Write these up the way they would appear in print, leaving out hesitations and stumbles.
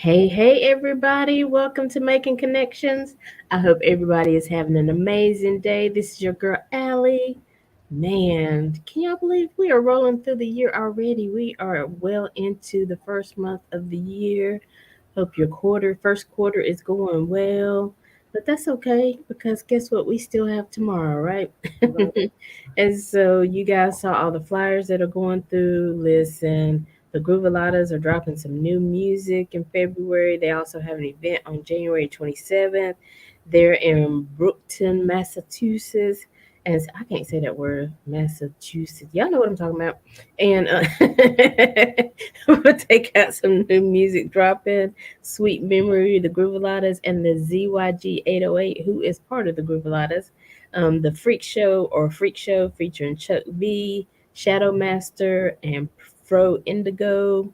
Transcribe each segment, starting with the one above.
Hey, everybody. Welcome to Making Connections. I hope everybody is having an amazing day. This is your girl, Aly. Man, can y'all believe we are rolling through the year already? We are well into the first month of the year. Hope your first quarter is going well. But that's okay because guess what? We still have tomorrow, right? Right. And so you guys saw all the flyers that are going through. Listen, the Groovaladas are dropping some new music in February. They also have an event on January 27th. They're in Brookton, Massachusetts. And I can't say that word, Massachusetts. Y'all know what I'm talking about. And I'm going to take out some new music dropping. Sweet Memory, the Groovaladas, and the ZYG 808, who is part of the Groovaladas. The Freak Show featuring Chuck B, Shadow Master, and Fro Indigo.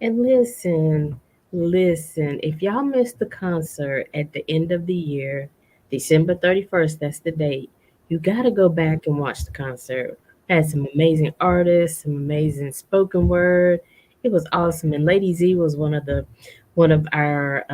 And listen, if y'all missed the concert at the end of the year, December 31st, that's the date, you gotta go back and watch the concert. Had some amazing artists, some amazing spoken word. It was awesome. And Lady Z was one of our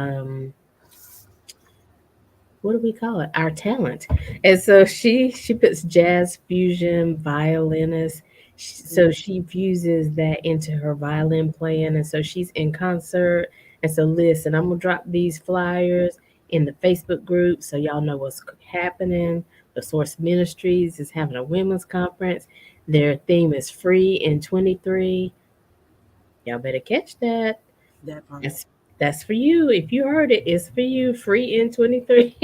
what do we call it? Our talent. And so she puts jazz fusion, violinist. So she fuses that into her violin playing, and so she's in concert. And so listen, I'm gonna drop these flyers in the Facebook group so y'all know what's happening. The Source Ministries is having a women's conference. Their theme is free in 23. Y'all better catch that. That part. That's for you. If you heard it, it's for you. Free in 23.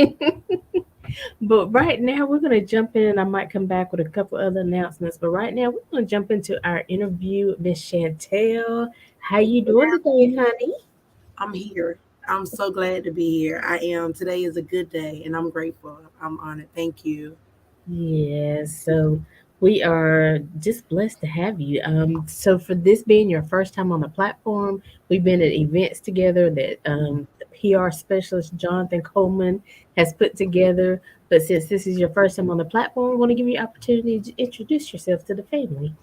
But right now, we're going to jump in. I might come back with a couple other announcements. But right now, we're going to jump into our interview with Miss Chantel. How you doing today, honey? I'm here. I'm so glad to be here. I am. Today is a good day and I'm grateful. I'm honored. Thank you. Yes. So we are just blessed to have you. So for this being your first time on the platform, we've been at events together that the PR specialist Jonathan Coleman has put together. But since this is your first time on the platform, we want to give you an opportunity to introduce yourself to the family.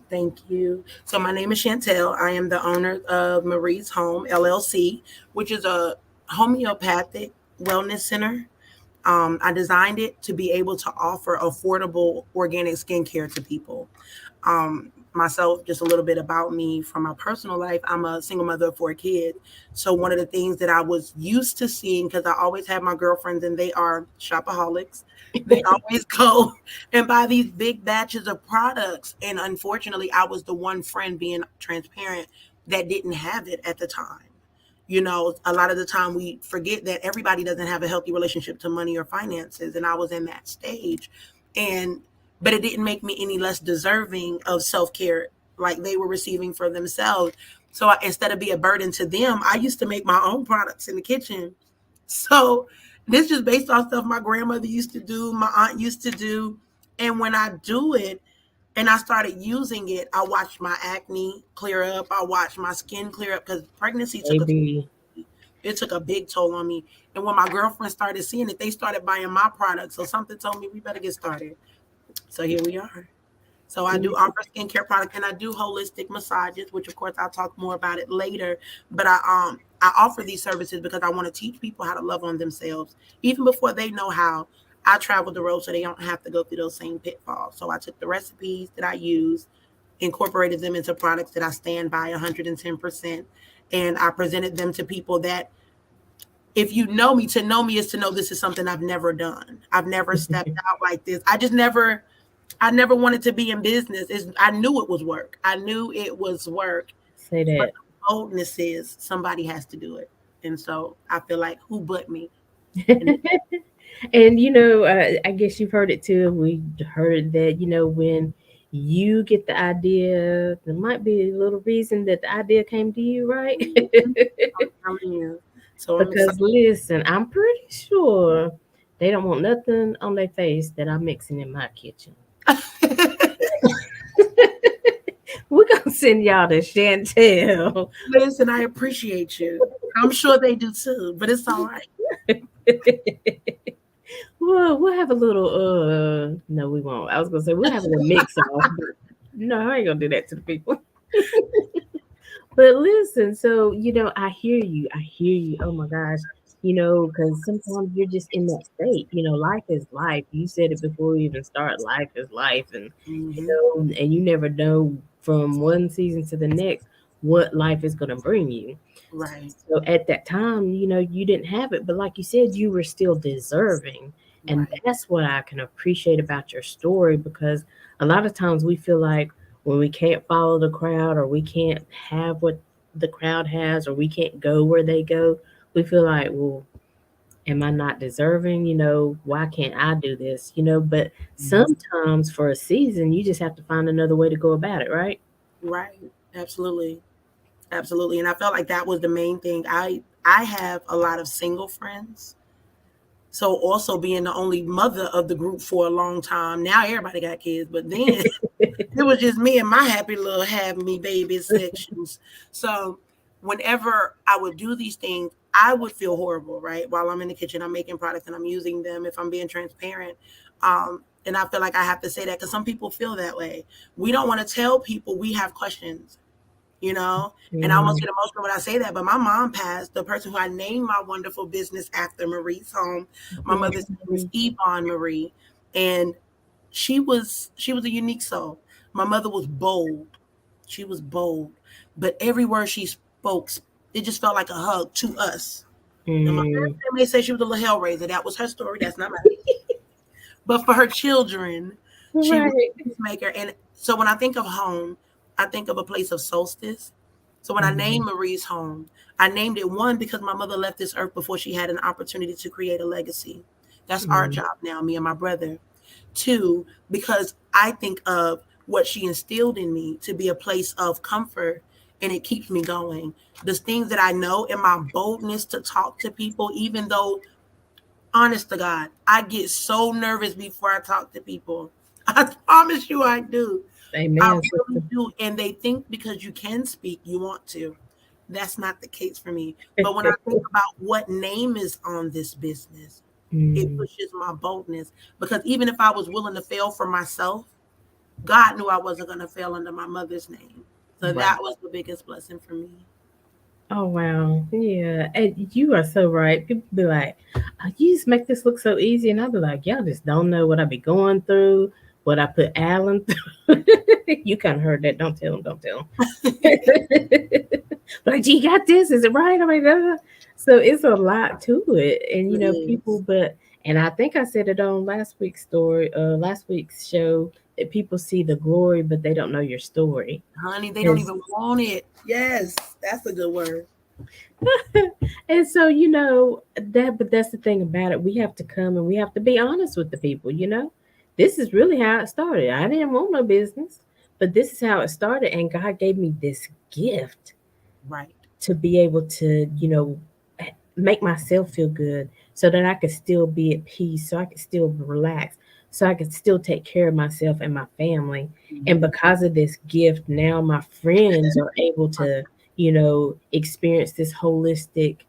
Thank you. So my name is Chantel. I am the owner of Marie's Home LLC, which is a homeopathic wellness center. I designed it to be able to offer affordable organic skincare to people. Myself, just a little bit about me from my personal life. I'm a single mother of 4 kids. So one of the things that I was used to seeing, because I always have my girlfriends and they are shopaholics, they always go and buy these big batches of products. And unfortunately, I was the one friend, being transparent, that didn't have it at the time. A lot of the time we forget that everybody doesn't have a healthy relationship to money or finances. And I was in that stage. And but it didn't make me any less deserving of self-care like they were receiving for themselves. So instead of be a burden to them, I used to make my own products in the kitchen. So this just based on stuff my grandmother used to do, my aunt used to do. And when I do it and I started using it, I watched my acne clear up. I watched my skin clear up because pregnancy took a Baby. it took a big toll on me. And when my girlfriend started seeing it, they started buying my products. So something told me we better get started. So here we are. So I do offer skincare products and I do holistic massages, which of course I'll talk more about it later. But I offer these services because I want to teach people how to love on themselves, even before they know how. I traveled the road so they don't have to go through those same pitfalls. So I took the recipes that I use, incorporated them into products that I stand by 110%, and I presented them to people that, if you know me, to know me is to know this is something I've never done. I've never stepped out like this. I never wanted to be in business. I knew it was work. I knew it was work, Say but that. the boldness is somebody has to do it. And so I feel like who but me? And And I guess you've heard it too. We heard that when you get the idea, there might be a little reason that the idea came to you, right? I'm telling you. So I'm Because excited. listen, I'm pretty sure they don't want nothing on their face that I'm mixing in my kitchen. We're gonna send y'all to Chantel. Listen, I appreciate you. I'm sure they do too, but it's all right. We'll have a little no, we won't. I was gonna say we'll have a little mix off, but no, I ain't gonna do that to the people. But listen, so I hear you. I hear you. Oh my gosh. Because sometimes you're just in that state. Life is life. You said it before we even start. Life is life, and Hmm. and you never know from one season to the next what life is going to bring you. Right, So at that time, you didn't have it, but like you said, you were still deserving. And right, that's what I can appreciate about your story, because a lot of times we feel like when we can't follow the crowd, or we can't have what the crowd has, or we can't go where they go, we feel like, well, am I not deserving? Why can't I do this? But mhm, sometimes for a season, you just have to find another way to go about it, right? right. Absolutely, absolutely. And I felt like that was the main thing. I have a lot of single friends. So also being the only mother of the group for a long time. Now everybody got kids, but then it was just me and my happy little have me baby sections. So whenever I would do these things, I would feel horrible, right? While I'm in the kitchen, I'm making products and I'm using them, if I'm being transparent. And I feel like I have to say that because some people feel that way. We don't want to tell people we have questions, you know? And I almost Mm, get emotional when I say that, but my mom passed, the person who I named my wonderful business after, Marie's Home. My mother's name is mm, Yvonne Marie. And she was a unique soul. My mother was bold. She was bold. But every word she spoke, it just felt like a hug to us. And my mm. parents may say she was a little hellraiser. That was her story. That's not mine. But for her children, she was Right. a peacemaker. And so when I think of home, I think of a place of solstice. So when I Mhm, named Marie's Home, I named it, one, because my mother left this earth before she had an opportunity to create a legacy. That's our mm. job now, me and my brother. Two, because I think of what she instilled in me to be a place of comfort, and it keeps me going. The things that I know, and my boldness to talk to people, even though, honest to God, I get so nervous before I talk to people. I promise you I do. I Amen, really sister. do. And they think because you can speak, you want to. That's not the case for me. But when I think about what name is on this business, it Mm, pushes my boldness. Because even if I was willing to fail for myself, God knew I wasn't going to fail under my mother's name. So right. that was the biggest blessing for me. Oh wow. Yeah. And you are so right. People be like, oh, you just make this look so easy. And I'll be like, y'all just don't know what I be going through, what I put Alan through. You kind of heard that. Don't tell him. Don't tell him. Like, you got this. Is it right? I mean, so it's a lot to it. And, It people, is. and I think I said it on last week's show, that people see the glory, but they don't know your story. Honey, they don't even want it. Yes, that's a good word. And so, but that's the thing about it. We have to come and we have to be honest with the people. This is really how it started. I didn't want no business, but this is how it started. And God gave me this gift Right. to be able to, make myself feel good so that I could still be at peace, so I could still relax, so I could still take care of myself and my family. And Mhm. because of this gift, now my friends are able to, experience this holistic,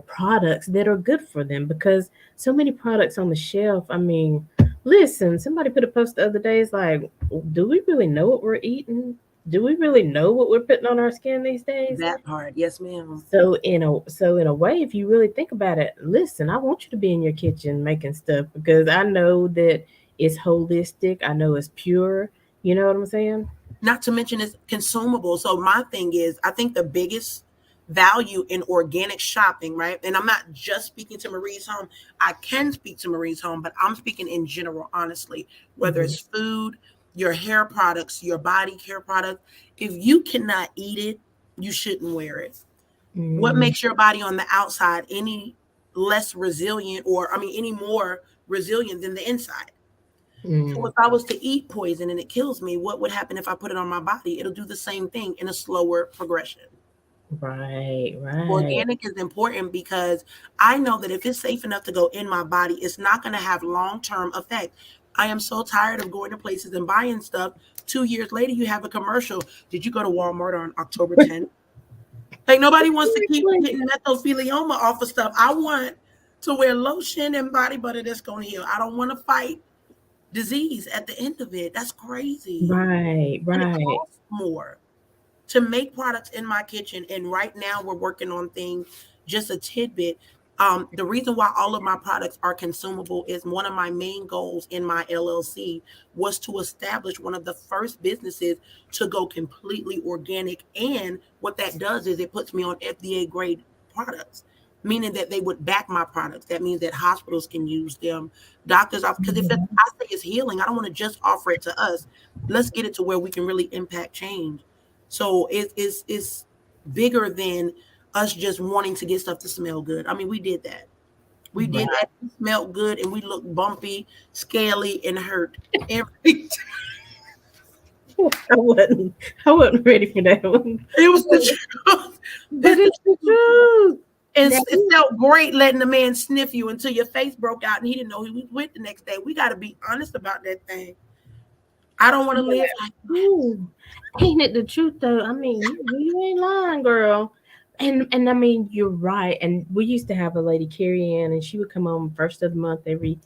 products that are good for them, because so many products on the shelf. I mean, listen, somebody put a post the other day, it's like, do we really know what we're eating? Do we really know what we're putting on our skin these days? That part. Yes, ma'am. So in a way, if you really think about it, listen, I want you to be in your kitchen making stuff, because I know that it's holistic. I know it's pure. You know what I'm saying? Not to mention it's consumable. So my thing is, I think the biggest value in organic shopping, right? And I'm not just speaking to Marie's Home. I can speak to Marie's Home, but I'm speaking in general, honestly. Whether Hmm. it's food, your hair products, your body care products, if you cannot eat it, you shouldn't wear it. What Mm, makes your body on the outside any less resilient, or I mean any more resilient than the inside? So mm, if I was to eat poison and it kills me, what would happen if I put it on my body? It'll do the same thing in a slower progression. right, right. Organic is important because I know that if it's safe enough to go in my body, it's not going to have long-term effect. I am so tired of going to places and buying stuff. 2 years later, you have a commercial. Did you go to Walmart on October 10th? Like nobody wants to keep Seriously. getting mesothelioma off of stuff. I want to wear lotion and body butter that's going to heal. I don't want to fight disease at the end of it. That's crazy. Right, And it right. costs more to make products in my kitchen. And right now we're working on things, just a tidbit. The reason why all of my products are consumable is one of my main goals in my LLC was to establish one of the first businesses to go completely organic. And what that does is it puts me on FDA grade products, meaning that they would back my products. That means that hospitals can use them, doctors off. Because if I Mhm. say it's healing, I don't want to just offer it to us. Let's get it to where we can really impact change. So it's bigger than us just wanting to get stuff to smell good. I mean, we did that. We did Right. that. We smelled good and we looked bumpy, scaly, and hurt every I wasn't. I wasn't ready for that one. It was the truth. But It's the it's the truth. truth. And Now, it felt great letting the man sniff you until your face broke out and he didn't know he was with the next day. We got to be honest about that thing. I don't want to live like ooh, ain't it the truth though? I mean, you ain't lying, girl. And I mean, you're right. And we used to have a lady, Carrie Ann, and she would come on first of the month every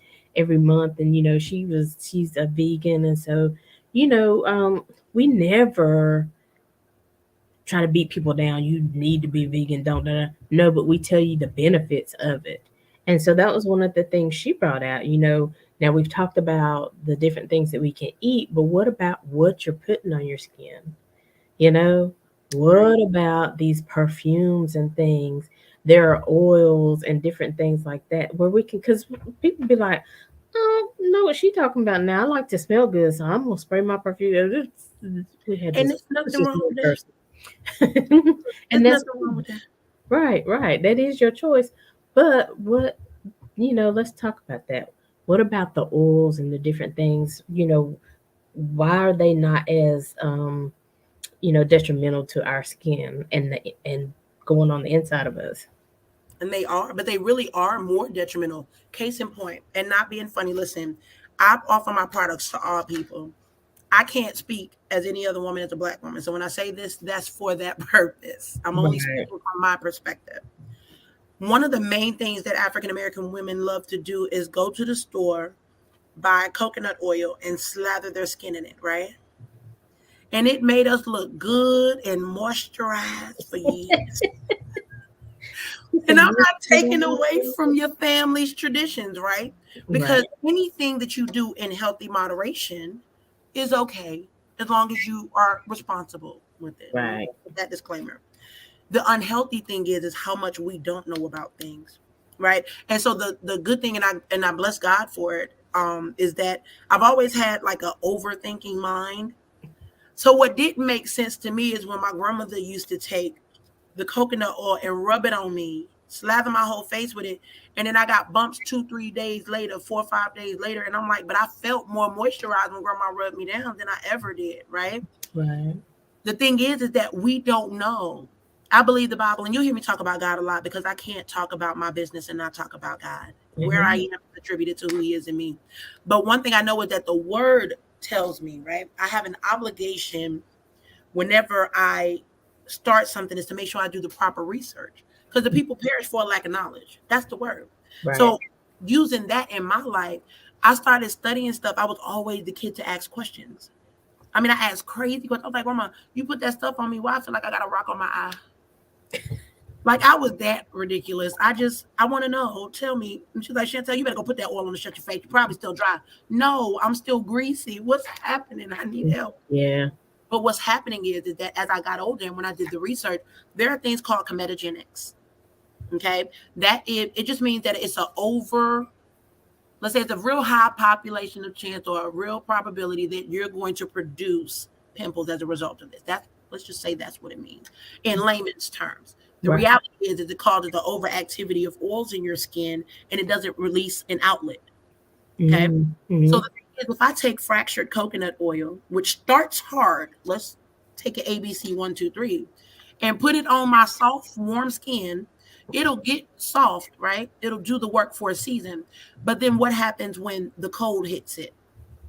month. And she's a vegan, and so you know, we never try to beat people down. You need to be vegan, don't no, but we tell you the benefits of it. And so that was one of the things she brought out. Now we've talked about the different things that we can eat, but what about what you're putting on your skin? You know, right. what about these perfumes and things? There are oils and different things like that where we can, because people be like, oh, know what she talking about now. I like to smell good, so I'm gonna spray my perfume. We had And this. there's It's nothing just wrong one with that. person. There's And that's nothing wrong with that. right, right. That is your choice. But let's talk about that. What about the oils and the different things? Why are they not as detrimental to our skin and going on the inside of us? And they are, but they really are more detrimental. Case in point, and not being funny, listen, I offer my products to all people. I can't speak as any other woman as a black woman. So when I say this, that's for that purpose. I'm only Right. speaking from my perspective. One of the main things that African American women love to do is go to the store, buy coconut oil, and slather their skin in it, right? And it made us look good and moisturized for years. And I'm not taking away from your family's traditions, right? Right. Because anything that you do in healthy moderation is okay as long as you are responsible with it. Let me Right. put that disclaimer. The unhealthy thing is how much we don't know about things, right? And so the good thing, and I bless God for it, is that I've always had like a overthinking mind. So what didn't make sense to me is when my grandmother used to take the coconut oil and rub it on me, slather my whole face with it. And then I got bumps 2, 3 days later, 4 or 5 days later. And I'm like, but I felt more moisturized when grandma rubbed me down than I ever did, right? Right. The thing is that we don't know. I believe the Bible, and you'll hear me talk about God a lot because I can't talk about my business and not talk about God. Where I Hmm. am attributed to who He is in me. But one thing I know is that the Word tells me, right? I have an obligation whenever I start something is to make sure I do the proper research because the people perish for a lack of knowledge. That's the word. Right. So using that in my life, I started studying stuff. I was always the kid to ask questions. I mean, I asked crazy questions. I was like, Grandma, you put that stuff on me. Why I feel like I got a rock on my eye? Like I was that ridiculous. I want to know. Tell me. And she's like, Chantel, you better go put that oil on to shut your face. You're probably still dry. No, I'm still greasy. What's happening? I need help. Yeah. But what's happening is that as I got older and when I did the research, there are things called comedogenics. Okay. It just means that it's a over, let's say it's a real high population of chance or a real probability that you're going to produce pimples as a result of this. Let's just say that's what it means in layman's terms. The Right. reality is that it causes the overactivity of oils in your skin and it doesn't release an outlet. Okay. So Mm-hmm. the thing is, if I take fractured coconut oil, which starts hard, let's take an ABC 1, 2, 3, and put it on my soft, warm skin, it'll get soft, right? It'll do the work for a season. But then what happens when the cold hits it?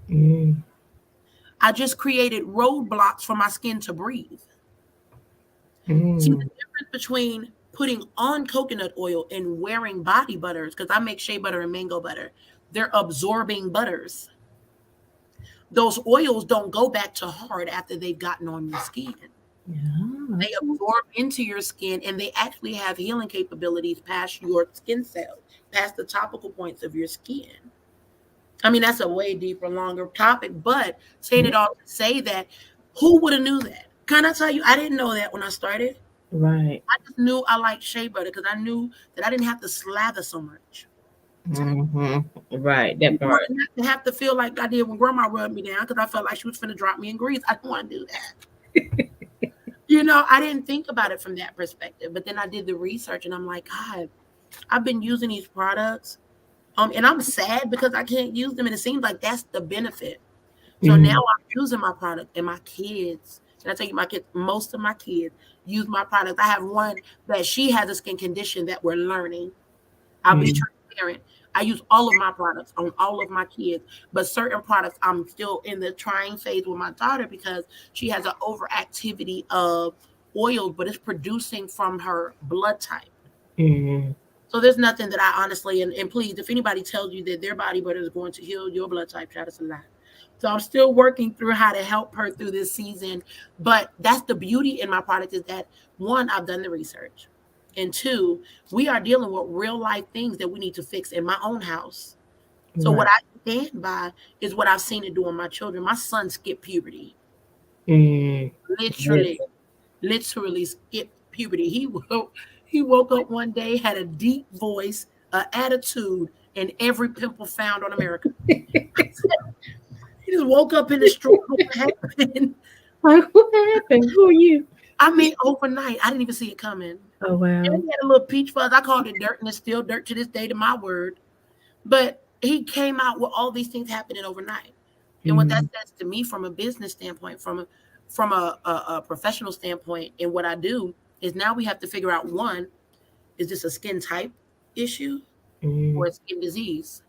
Mm-hmm. I just created roadblocks for my skin to breathe. See the Mm-hmm. difference between putting on coconut oil and wearing body butters, because I make shea butter and mango butter. They're absorbing butters. Those oils don't go back to hard after they've gotten on your skin. Yeah, They okay. absorb into your skin and they actually have healing capabilities past your skin cells, past the topical points of your skin. I mean, that's a way deeper, longer topic, but saying Yeah. it all to say that who would have knew that? Can I tell you, I didn't know that when I started. Right. I just knew I liked shea butter because I knew that I didn't have to slather so much. Hmm. Right. That You know, part. and not to have to feel like I did when grandma rubbed me down because I felt like she was finna drop me in grease. I didn't want to do that. I didn't think about it from that perspective. But then I did the research and I'm like, God, I've been using these products. And I'm sad because I can't use them. And it seems like that's the benefit. So now Mm-hmm. I'm using my product and my kids. And I tell you, my kids, most of my kids use my product. I have one that she has a skin condition that we're learning. I'll be transparent. I use all of my products on all of my kids, but certain products I'm still in the trying phase with my daughter because she has an overactivity of oils, but it's producing from her blood type. Mm-hmm. So there's nothing that I honestly, and please, if anybody tells you that their body butter is going to heal your blood type, try to lie. So I'm still working through how to help her through this season. But that's the beauty in my product is that one, I've done the research. And two, we are dealing with real life things that we need to fix in my own house. So what Right. I stand by is what I've seen it do on my children. My son skipped puberty. Mm. Literally, Listen. literally skipped puberty. He woke up one day, had a deep voice, an attitude, and every pimple found on America. He just woke up in the street. What happened? Like, what happened? Who are you? I mean, overnight, I didn't even see it coming. Oh, And wow. he had a little peach fuzz. I called it dirt, and it's still dirt to this day, to my word. But he came out with all these things happening overnight. And what that Mm-hmm. says to me from a business standpoint, from a professional standpoint, and what I do is now we have to figure out one, is this a skin type issue Mm-hmm. or a skin disease?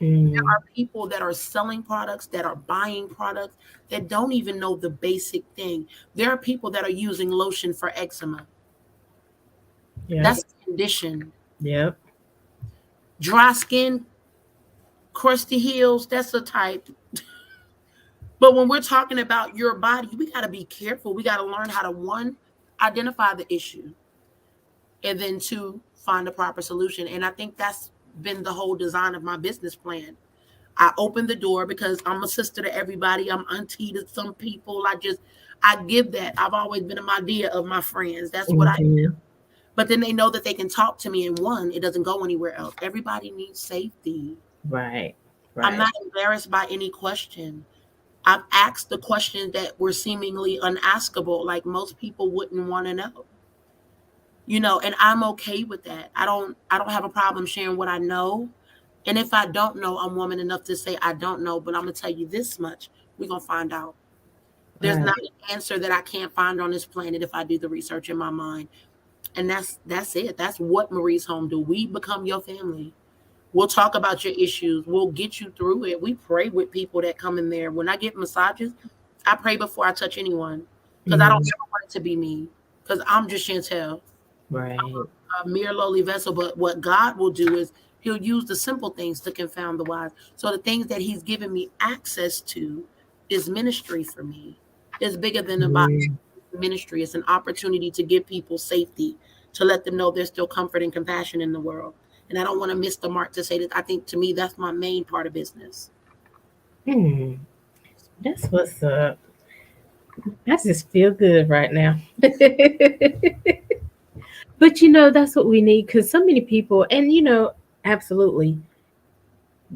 There Mm-hmm. are people that are selling products, that are buying products, that don't even know the basic thing. There are people that are using lotion for eczema. Yep. That's a condition. Yep. Dry skin, crusty heels, that's a type. But when we're talking about your body, we got to be careful. We got to learn how to, one, identify the issue, and then two, find the proper solution. And I think that's been the whole design of my business plan. I open the door because I'm a sister to everybody. I'm auntie to some people. I give that. I've always been a idea of my friends. That's what I. Mm-hmm. But then they know that they can talk to me, and one, it doesn't go anywhere else. Everybody needs safety. Right. I'm Right. not embarrassed by any question. I've asked the questions that were seemingly unaskable, like most people wouldn't want to know. And I'm okay with that. I don't have a problem sharing what I know. And if I don't know, I'm woman enough to say I don't know, but I'm gonna tell you this much. We're gonna find out. There's not Right. an answer that I can't find on this planet if I do the research in my mind. And that's it. That's what Marie's Home do. We become your family. We'll talk about your issues. We'll get you through it. We pray with people that come in there. When I get massages, I pray before I touch anyone because I don't Mm-hmm. ever want it to be me because I'm just Chantel, Right. a mere lowly vessel. But what God will do is He'll use the simple things to confound the wise. So the things that He's given me access to is ministry for me. It's bigger than about Mm. ministry. It's an opportunity to give people safety, to let them know there's still comfort and compassion in the world. And I don't want to miss the mark to say that I think to me that's my main part of business. Hmm. That's what's up. I just feel good right now. But that's what we need because so many people, and absolutely,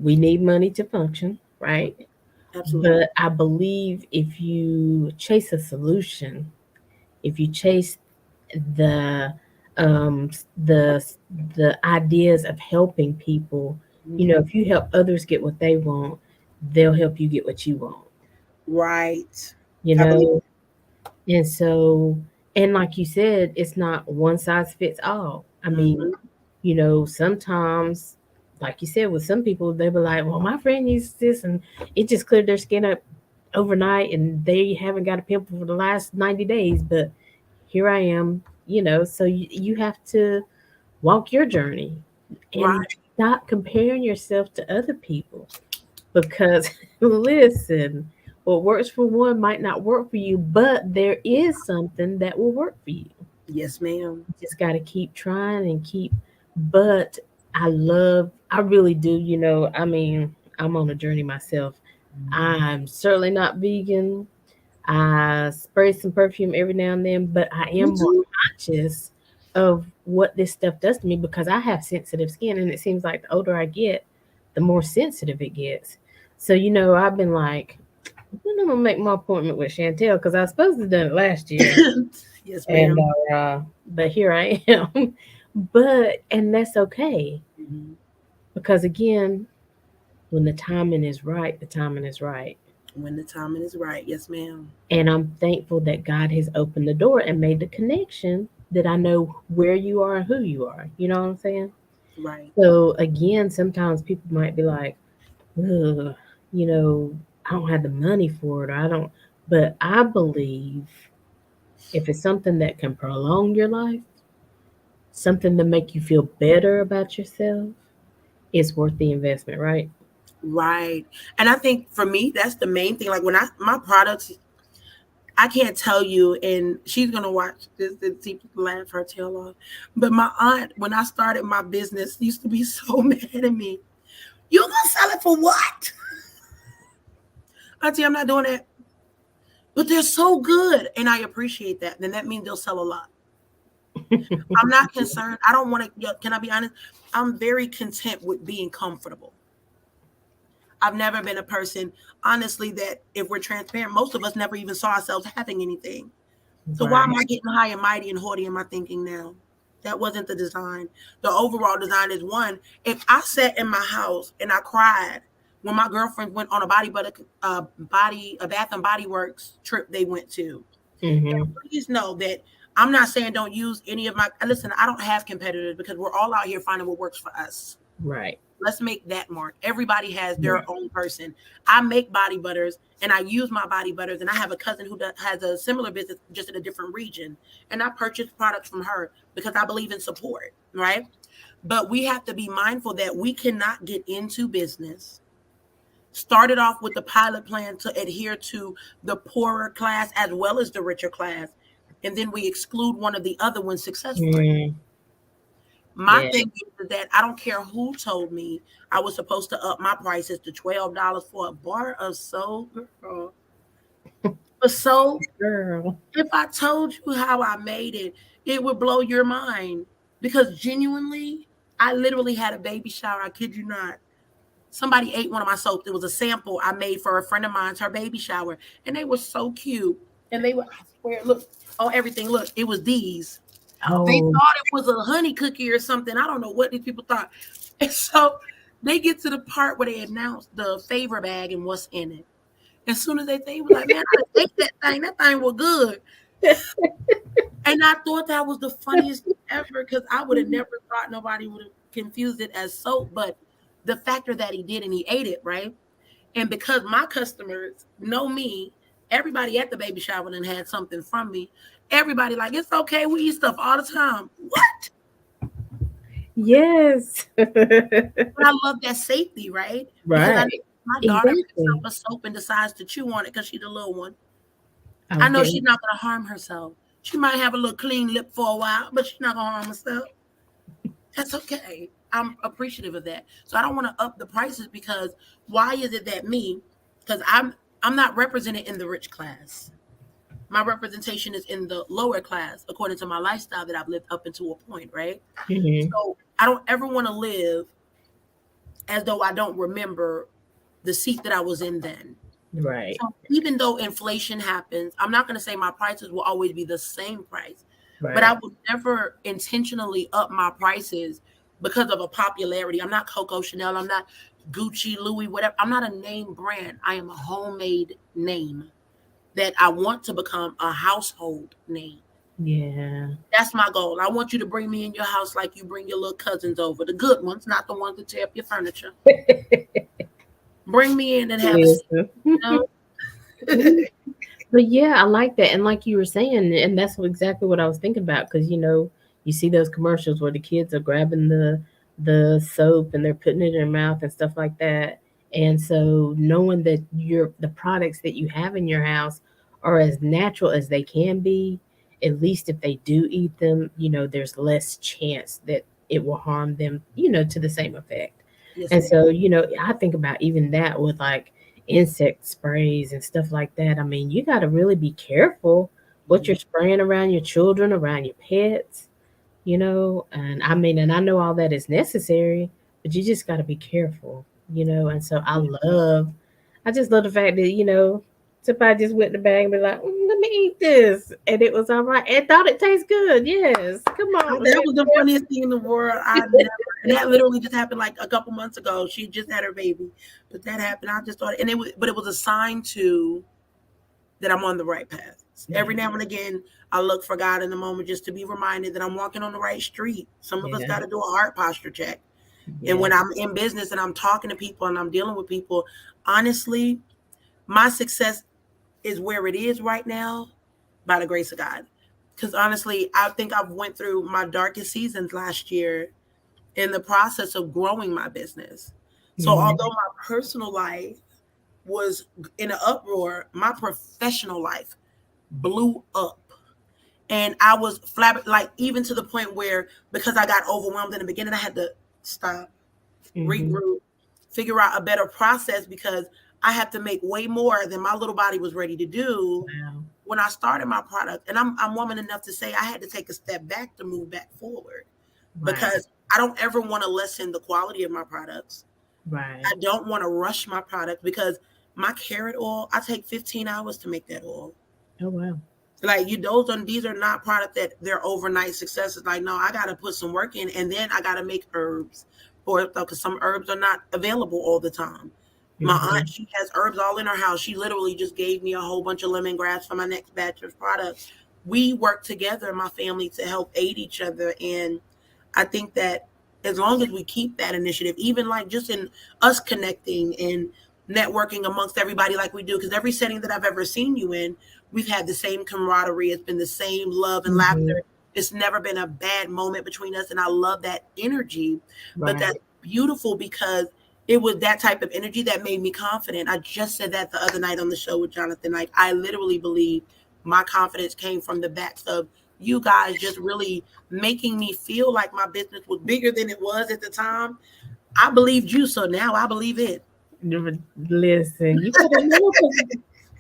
we need money to function, right? Absolutely. But I believe if you chase a solution, if you chase the um the the ideas of helping people, Mhm. if you help others get what they want, they'll help you get what you want, Right. you I believe. know. And so, and like you said, it's not one size fits all. I mean, Mhm. sometimes, like you said, with some people, they were like, well, my friend uses this and it just cleared their skin up overnight and they haven't got a pimple for the last 90 days. But here I am, so you have to walk your journey and Right. stop comparing yourself to other people because, listen, what works for one might not work for you, but there is something that will work for you. Yes, ma'am. Just got to keep trying and keep. But I really do, I mean, I'm on a journey myself. I'm certainly not vegan. I spray some perfume every now and then, but I Me am more too. conscious of what this stuff does to me because I have sensitive skin, and it seems like the older I get, the more sensitive it gets. So, I've been like, when I'm gonna make my appointment with Chantel because I was supposed to have done it last year, Yes, and ma'am. but here I am. And that's okay Mhm. because again, when the timing is right, the timing is right. When the timing is right. Yes, ma'am. And I'm thankful that God has opened the door and made the connection that I know where you are and who you are. You know what I'm saying? Right. So again, sometimes people might be like, ugh, you know, I don't have the money for it, or I don't. But I believe if it's something that can prolong your life, something to make you feel better about yourself, it's worth the investment, right? Right. And I think for me, that's the main thing. Like when my products, I can't tell you, and she's gonna watch this and see people laugh her tail off. But my aunt, when I started my business, used to be so mad at me. You gonna sell it for what? Auntie, I'm not doing that. But they're so good, and I appreciate that. Then that means they'll sell a lot. I'm not concerned. I don't want to. Can I be honest? I'm very content with being comfortable. I've never been a person, honestly, that if we're transparent, most of us never even saw ourselves having anything. So why am Right. I getting high and mighty and haughty in my thinking now? That wasn't the design. The overall design is one. If I sat in my house and I cried when my girlfriend went on a Bath and Body Works trip they went to, Hmm. please know that I'm not saying don't use any of my. Listen, I don't have competitors because we're all out here finding what works for us. Right. Let's make that mark. Everybody has their Right. own person. I make body butters and I use my body butters. And I have a cousin who has a similar business just in a different region. And I purchase products from her because I believe in support, right? But we have to be mindful that we cannot get into business. Started off with the pilot plan to adhere to the poorer class as well as the richer class. And then we exclude one of the other ones successfully. Mm, My yeah. thing is that I don't care who told me I was supposed to up my prices to $12 for a bar of soap, girl. For soap, Girl. if I told you how I made it, it would blow your mind. Because genuinely, I literally had a baby shower. I kid you not. Somebody ate one of my soaps. It was a sample I made for a friend of mine's, her baby shower. And they were so cute. And they were, I swear, look, on everything. Look, it was these. They Oh. thought it was a honey cookie or something. I don't know what these people thought. And so they get to the part where they announce the favor bag and what's in it. As soon as they was like, man, I ate that thing. That thing was good. And I thought that was the funniest thing ever because I would have never thought nobody would have confused it as soap. But the factor that he did and he ate it, right? And because my customers know me, everybody at the baby shower and had something from me. Everybody like, it's okay. We eat stuff all the time. What? Yes. But I love that safety, right? Because I know Right. my daughter picks Exactly. up a soap and decides to chew on it because she's a little one. I I was know getting. she's not going to harm herself. She might have a little clean lip for a while, but she's not going to harm herself. That's okay. I'm appreciative of that. So I don't want to up the prices because why is it that me? Because I'm not represented in the rich class. My representation is in the lower class according to my lifestyle that I've lived up until a point, right? Hmm. So I don't ever want to live as though I don't remember the seat that I was in then. Right. So even though inflation happens, I'm not going to say my prices will always be the same price, but I Right. would never intentionally up my prices because of a popularity. I'm not Coco Chanel. I'm not Gucci, Louis, whatever. I'm not a name brand. I am a homemade name that I want to become a household name. Yeah. That's my goal. I want you to bring me in your house like you bring your little cousins over, the good ones, not the ones that tear up your furniture. Bring me in and have a seat, Listen. you know? But yeah, I like that. And like you were saying, and that's exactly what I was thinking about because you see those commercials where the kids are grabbing the soap and they're putting it in their mouth and stuff like that. And so knowing that the products that you have in your house are as natural as they can be, at least if they do eat them, there's less chance that it will harm them, to the same effect. Yes, And ma'am. so, I think about even that with like insect sprays and stuff like that. I mean, you got to really be careful what Mhm. you're spraying around your children, around your pets, and I mean, and I know all that is necessary, but you just got to be careful. And so I just love the fact that, somebody just went in the bag and be like, let me eat this. And it was all right. And thought it tastes good. Yes. Come on. That was the funniest thing in the world. I never, and that literally just happened like a couple months ago. She just had her baby, but that happened. I just thought, and but it was a sign to that I'm on the right path. Yeah. Every now and again, I look for God in the moment just to be reminded that I'm walking on the right street. Some of us Yeah. got to do a heart posture check. And Yeah. when I'm in business and I'm talking to people and I'm dealing with people, honestly, my success is where it is right now by the grace of God. Because honestly, I think I've went through my darkest seasons last year in the process of growing my business. So Mhm. although my personal life was in an uproar, my professional life blew up. And I was like even to the point where because I got overwhelmed in the beginning, I had to stop, Mhm. regroup, figure out a better process because I had to make way more than my little body was ready to do Wow. when I started my product. And I'm woman enough to say I had to take a step back to move back forward Right. because I don't ever want to lessen the quality of my products. Right. I don't want to rush my product because my carrot oil, I take 15 hours to make that oil. Oh wow. Like these are not products that they're overnight successes. Like, no, I gotta put some work in and then I gotta make herbs for it because some herbs are not available all the time. My aunt, Mhm. she has herbs all in her house. She literally just gave me a whole bunch of lemongrass for my next batch of products. We work together, my family, to help aid each other. And I think that as long as we keep that initiative, even like just in us connecting and networking amongst everybody like we do, because every setting that I've ever seen you in, we've had the same camaraderie. It's been the same love and Mhm. laughter. It's never been a bad moment between us. And I love that energy. But Right. that's beautiful because it was that type of energy that made me confident. I just said that the other night on the show with Jonathan. Like, I literally believe my confidence came from the backs of you guys just really making me feel like my business was bigger than it was at the time. I believed you, so now I believe it. Listen, you better know,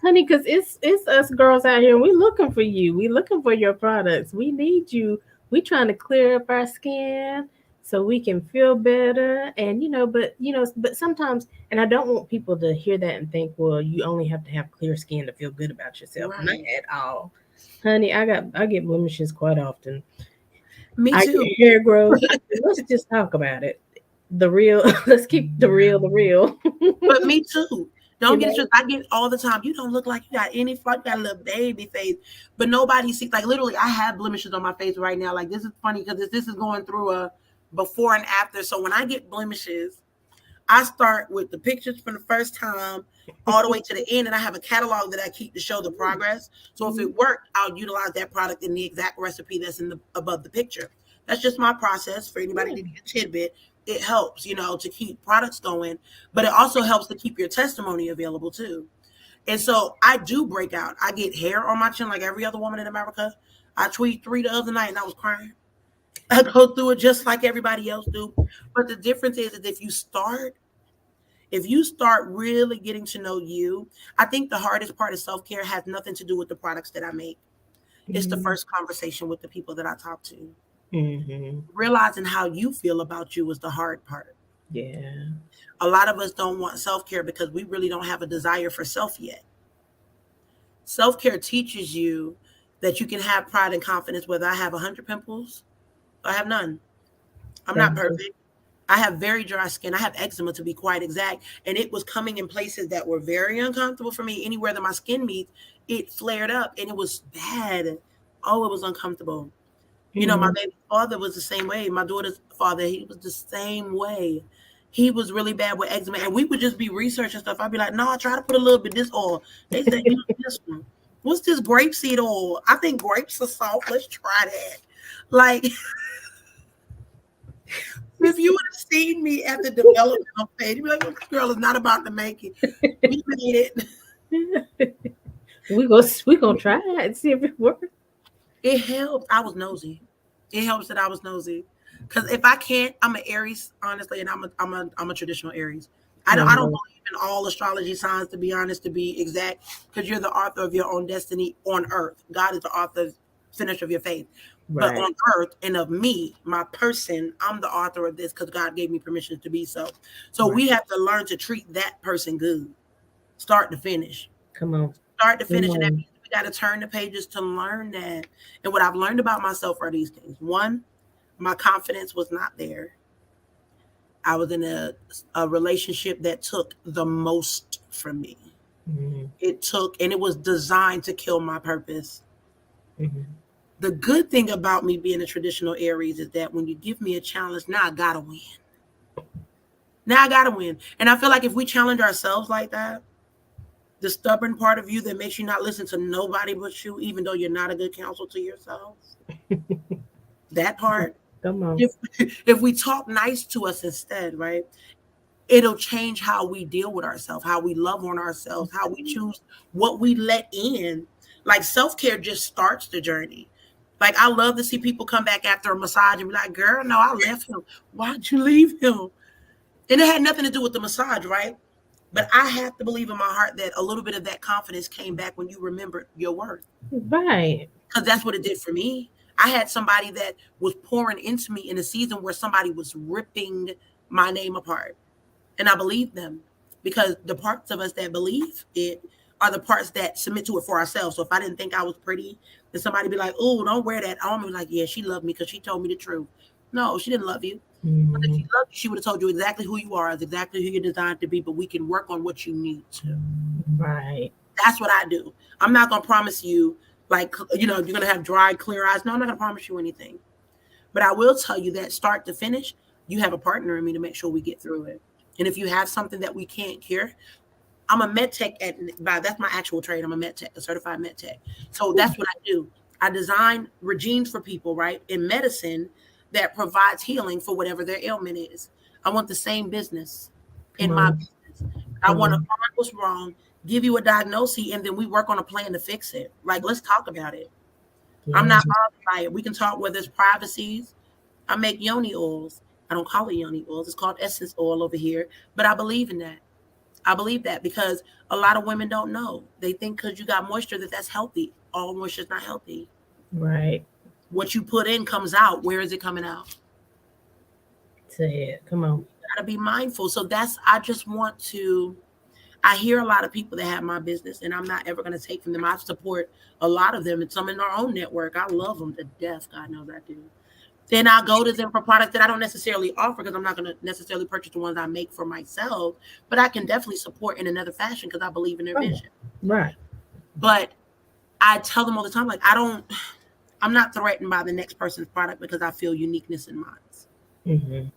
honey, because it's us girls out here, and we looking for you. We looking for your products. We need you. We trying to clear up our skin so we can feel better. And but sometimes, and I don't want people to hear that and think, well, you only have to have clear skin to feel good about yourself. Not Right. at all, honey. I get blemishes quite often. Me I too. get hair growth. Let's just talk about it. The real. Let's keep the real. The real. But me too. you Don't get it know. just I get all the time. You don't look like you got any flaw. You got a little baby face. But nobody sees like literally I have blemishes on my face right now. Like this is funny because this is going through a before and after. So when I get blemishes, I start with the pictures from the first time all the way to the end, and I have a catalog that I keep to show the progress. So if it Mhm. worked, I'll utilize that product in the exact recipe that's in the above the picture. That's just my process for anybody Yeah. to get a tidbit. It helps, to keep products going, but it also helps to keep your testimony available too. And so I do break out. I get hair on my chin like every other woman in America. I tweet 3 the other night and I was crying. I go through it just like everybody else do. But the difference is if you start really getting to know you, I think the hardest part of self care has nothing to do with the products that I make. It's the Mhm. first conversation with the people that I talk to. Mhm. Realizing how you feel about you is the hard part. Yeah. A lot of us don't want self care because we really don't have a desire for self yet. Self care teaches you that you can have pride and confidence whether I have 100 pimples or I have none. I'm That's not true. perfect. I have very dry skin. I have eczema to be quite exact. And it was coming in places that were very uncomfortable for me. Anywhere that my skin meets, it flared up and it was bad. Oh, it was uncomfortable. My Mhm. baby father was the same way. My daughter's father, he was the same way. He was really bad with eczema. And we would just be researching stuff. I'd be like, no, I try to put a little bit of this oil. They said, use this one. What's this grapeseed oil? I think grapes are soft. Let's try that. Like, If you would have seen me at the developmental phase, you'd be like, "Oh, this girl is not about to make it." We made it. We gonna try it and see if it works. It helped. I was nosy. It helps that I was nosy. Because if I can't, I'm an Aries, honestly, and I'm a traditional Aries. I don't Uh-huh. believe in all astrology signs, to be honest, to be exact, because you're the author of your own destiny on earth. God is the author, finisher of your faith. But Right. on earth and of me, my person, I'm the author of this because God gave me permission to be so. So Right. we have to learn to treat that person good, start to finish. Come on. Start to Come finish. And that on. means we got to turn the pages to learn that. And what I've learned about myself are these things. One, my confidence was not there. I was in a relationship that took the most from me. Hmm. It took, and it was designed to kill my purpose. Hmm. The good thing about me being a traditional Aries is that when you give me a challenge, now I gotta win. Now I gotta win. And I feel like if we challenge ourselves like that, the stubborn part of you that makes you not listen to nobody but you, even though you're not a good counsel to yourself, that part, Come on. if, if we talk nice to us instead, right, it'll change how we deal with ourselves, how we love on ourselves, how we choose what we let in. Like self-care just starts the journey. Like I love to see people come back after a massage and be like, girl, no, I left him. Why'd you leave him? And it had nothing to do with the massage, right? But I have to believe in my heart that a little bit of that confidence came back when you remembered your worth. Right. Because that's what it did for me. I had somebody that was pouring into me in a season where somebody was ripping my name apart. And I believe them because the parts of us that believe it are the parts that submit to it for ourselves. So if I didn't think I was pretty, then somebody be like, "Oh, don't wear that." I'm like, "Yeah, she loved me because she told me the truth." No, she didn't love you. But if she Hmm. loved you, she would have told you exactly who you are, exactly who you're designed to be. But we can work on what you need to. Right. That's what I do. I'm not gonna promise you, like, you're gonna have dry, clear eyes. No, I'm not gonna promise you anything. But I will tell you that start to finish, you have a partner in me to make sure we get through it. And if you have something that we can't cure, I'm a med tech that's my actual trade. I'm a med tech, a certified med tech. So that's what I do. I design regimes for people, right, in medicine that provides healing for whatever their ailment is. I want the same business Come in my on. business. I Come want to on. find what's wrong, give you a diagnosis, and then we work on a plan to fix it. Like, let's talk about it. I'm Yeah. not bothered by it. We can talk whether it's privacies. I make yoni oils. I don't call it yoni oils. It's called essence oil over here. But I believe in that. I believe that because a lot of women don't know. They think because you got moisture that that's healthy. All moisture is not healthy. Right. What you put in comes out. Where is it coming out? Say it. Come on. Got to be mindful. So I just want to, I hear a lot of people that have my business and I'm not ever going to take from them. I support a lot of them and some in our own network. I love them to death. God knows I do. Then I go to them for products that I don't necessarily offer because I'm not going to necessarily purchase the ones I make for myself, but I can definitely support in another fashion because I believe in their Come on. vision. Right. But I tell them all the time, like, I'm not threatened by the next person's product because I feel uniqueness in mine. Hmm.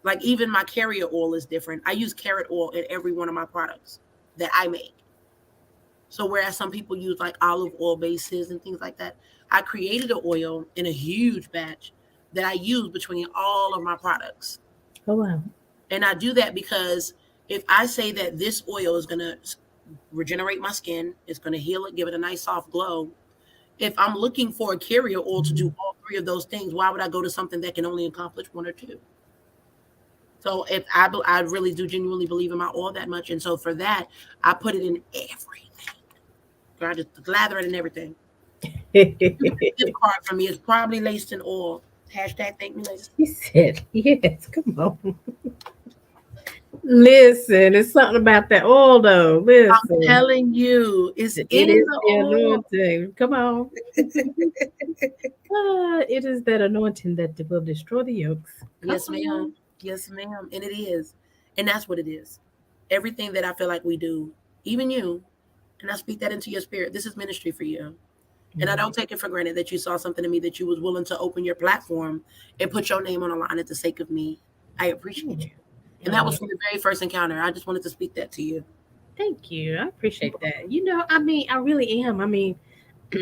Like, even my carrier oil is different. I use carrot oil in every one of my products that I make. So, whereas some people use like olive oil bases and things like that, I created an oil in a huge batch that I use between all of my products. Oh wow. And I do that because if I say that this oil is going to regenerate my skin, it's going to heal it, give it a nice soft glow, if I'm looking for a carrier oil to do all three of those things, why would I go to something that can only accomplish one or two? So if I really do genuinely believe in my oil that much, and so for that, I put it in everything. Girl, I just lather it in everything. You get a gift card from me. It's probably laced in oil. Hashtag thank me later. She said, "Yes, come on." Listen, it's something about that oil, though. I'm Listen, telling you, it's it in is the the oil. anointing. Come on. It is that anointing that will destroy the yokes. Come Yes, ma'am. on. Yes, ma'am. And it is. And that's what it is. Everything that I feel like we do, even you, and I speak that into your spirit, this is ministry for you. And I Mhm. don't take it for granted that you saw something in me that you was willing to open your platform and put your name on the line at the sake of me. I appreciate you. And that was Oh, from the very first encounter. I just wanted to speak that to you. thank you. I appreciate that. I mean, I really am. I mean,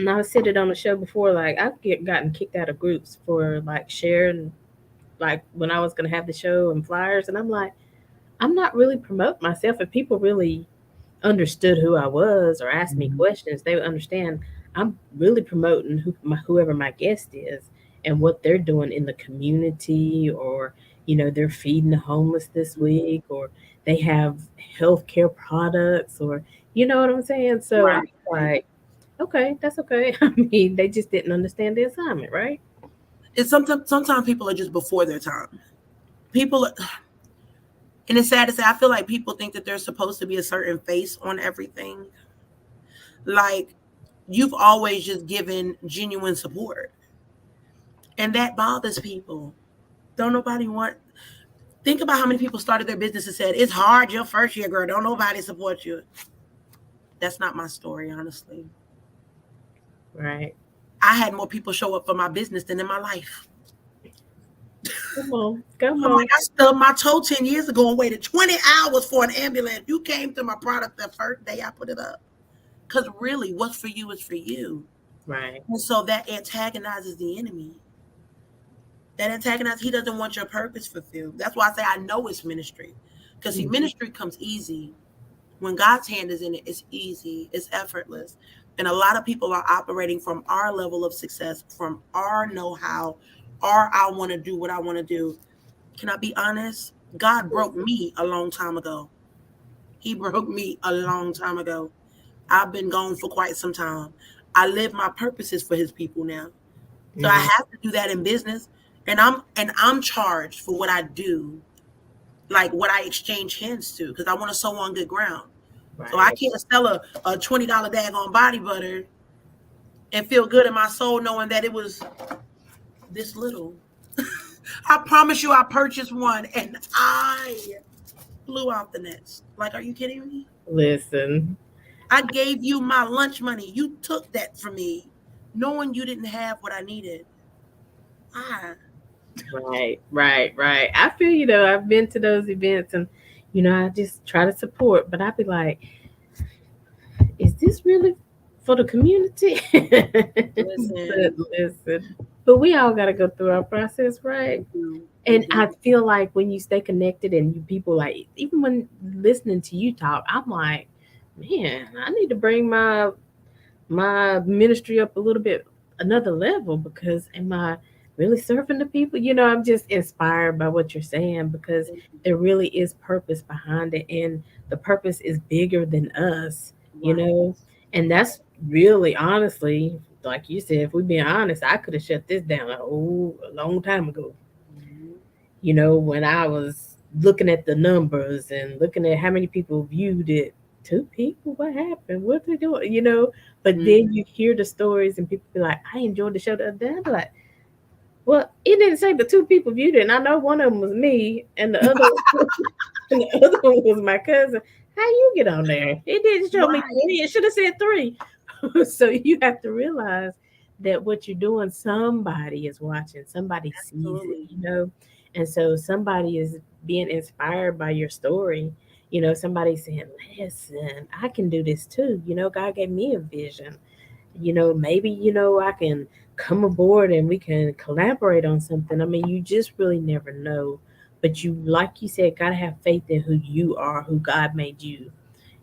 I said it on the show before. Like, I've gotten kicked out of groups for like sharing. like when I was gonna have the show and flyers, and I'm like, I'm not really promoting myself. If people really understood who I was or asked me questions, they would understand I'm really promoting whoever my guest is and what they're doing in the community, or they're feeding the homeless this week, or they have healthcare products, or you know what I'm saying. So I'm Right. like, okay, that's okay. I mean, they just didn't understand the assignment, right? It's sometimes people are just before their time. People, and it's sad to say, I feel like people think that there's supposed to be a certain face on everything. Like, you've always just given genuine support, and that bothers people. Don't nobody want. Think about how many people started their business and said, "It's hard your first year, girl. Don't nobody support you." That's not my story, honestly. Right. I had more people show up for my business than in my life. Come on, come I'm like, on. I stubbed my toe 10 years ago and waited 20 hours for an ambulance. You came to my product the first day I put it up. Because really, what's for you is for you. Right. And so that antagonizes the enemy. That antagonizes, he doesn't want your purpose fulfilled. That's why I say I know it's ministry. Because see, Mhm. ministry comes easy. When God's hand is in it, it's easy, it's effortless. And a lot of people are operating from our level of success, from our know how, or I want to do what I want to do. Can I be honest? God broke me a long time ago. He broke me a long time ago. I've been gone for quite some time. I live my purposes for his people now. So I Mhm. have to do that in business. And I'm charged for what I do, like what I exchange hands to, because I want to sow on good ground. So I Right. can't sell a $20 daggone body butter and feel good in my soul knowing that it was this little. I promise you I purchased one and I flew out the nest. Like, are you kidding me? Listen. I gave you my lunch money. You took that from me, knowing you didn't have what I needed. Ah, Right, right, right. I feel I've been to those events, and I just try to support, but I'd be like, is this really for the community? But listen, listen, but we all got to go through our process, right? we do, we And do. I feel like when you stay connected and you people, like, even when listening to you talk, I'm like, man, I need to bring my ministry up a little bit, another level, because am I really serving the people? I'm just inspired by what you're saying, because there really is purpose behind it, and the purpose is bigger than us, you Right. know and that's really, honestly, like you said, if we're being honest, I could have shut this down a long time ago, Mhm. when I was looking at the numbers and looking at how many people viewed it. Two people, what happened? What they doing? But Mhm. then you hear the stories and people be like, I enjoyed the show the other day. I'm like, well, it didn't say but two people viewed it, and I know one of them was me, and the other and the other one was my cousin. How you get on there? It didn't show me Right. three. It should have said three. So you have to realize that what you're doing, somebody is watching, somebody sees it, Absolutely. and so somebody is being inspired by your story. Somebody saying, listen, I can do this too. God gave me a vision. Maybe, I can come aboard and we can collaborate on something. I mean, you just really never know. But you, like you said, got to have faith in who you are, who God made you.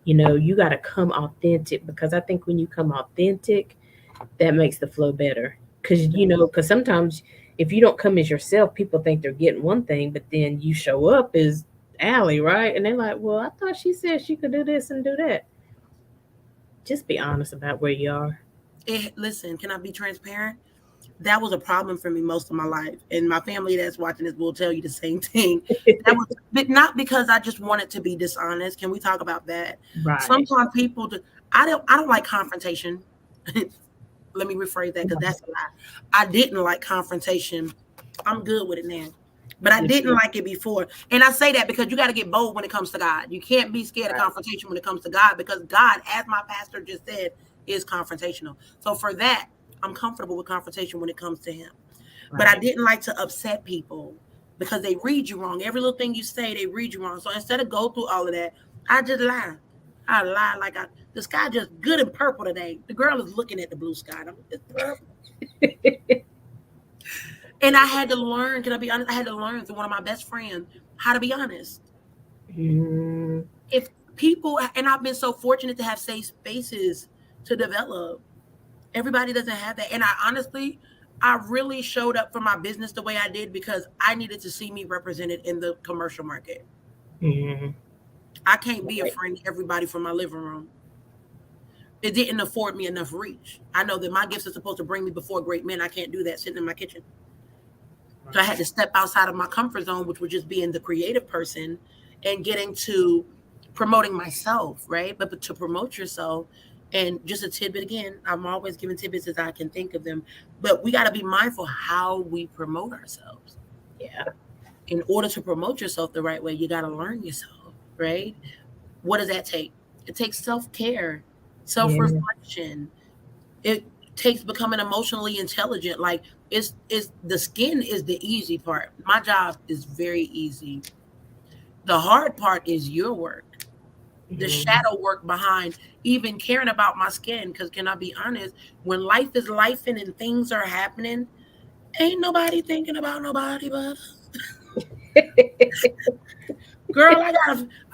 You got to come authentic, because I think when you come authentic, that makes the flow better. Because sometimes if you don't come as yourself, people think they're getting one thing, but then you show up as Aly, right? And they're like, well, I thought she said she could do this and do that. Just be honest about where you are. Listen, can I be transparent? That was a problem for me most of my life. And my family that's watching this will tell you the same thing. That was, but not because I just wanted to be dishonest. Can we talk about that? Right. Sometimes people do, I don't like confrontation. Let me rephrase that because that's a lie. I didn't like confrontation. I'm good with it now. But I didn't like it before. And I say that because you got to get bold when it comes to God. You can't be scared of Right. confrontation when it comes to God, because God, as my pastor just said, is confrontational. So for that, I'm comfortable with confrontation when it comes to him. But I Right. didn't like to upset people because they read you wrong. Every little thing you say, they read you wrong. So instead of go through all of that, I just lie. I lie like the sky just good and purple today. The girl is looking at the blue sky. It's purple. And I had to learn, can I be honest? I had to learn through one of my best friends how to be honest. Mm, If people, and I've been so fortunate to have safe spaces to develop. Everybody doesn't have that. And I honestly, I really showed up for my business the way I did because I needed to see me represented in the commercial market. mm, I can't be a right. friend to everybody from my living room. It didn't afford me enough reach. I know that my gifts are supposed to bring me before great men. I can't do that sitting in my kitchen. So I had to step outside of my comfort zone, which was just being the creative person and getting to promoting myself, right? But to promote yourself, and just a tidbit again, I'm always giving tidbits as I can think of them. But we got to be mindful how we promote ourselves. Yeah. In order to promote yourself the right way, you got to learn yourself, right? What does that take? It takes self care, self Yeah. reflection. It takes becoming emotionally intelligent. Like it's the skin is the easy part. My job is very easy. The hard part is your work, the Mm, shadow work behind even caring about my skin. Because can I be honest, when life is lifing and things are happening, ain't nobody thinking about nobody but girl.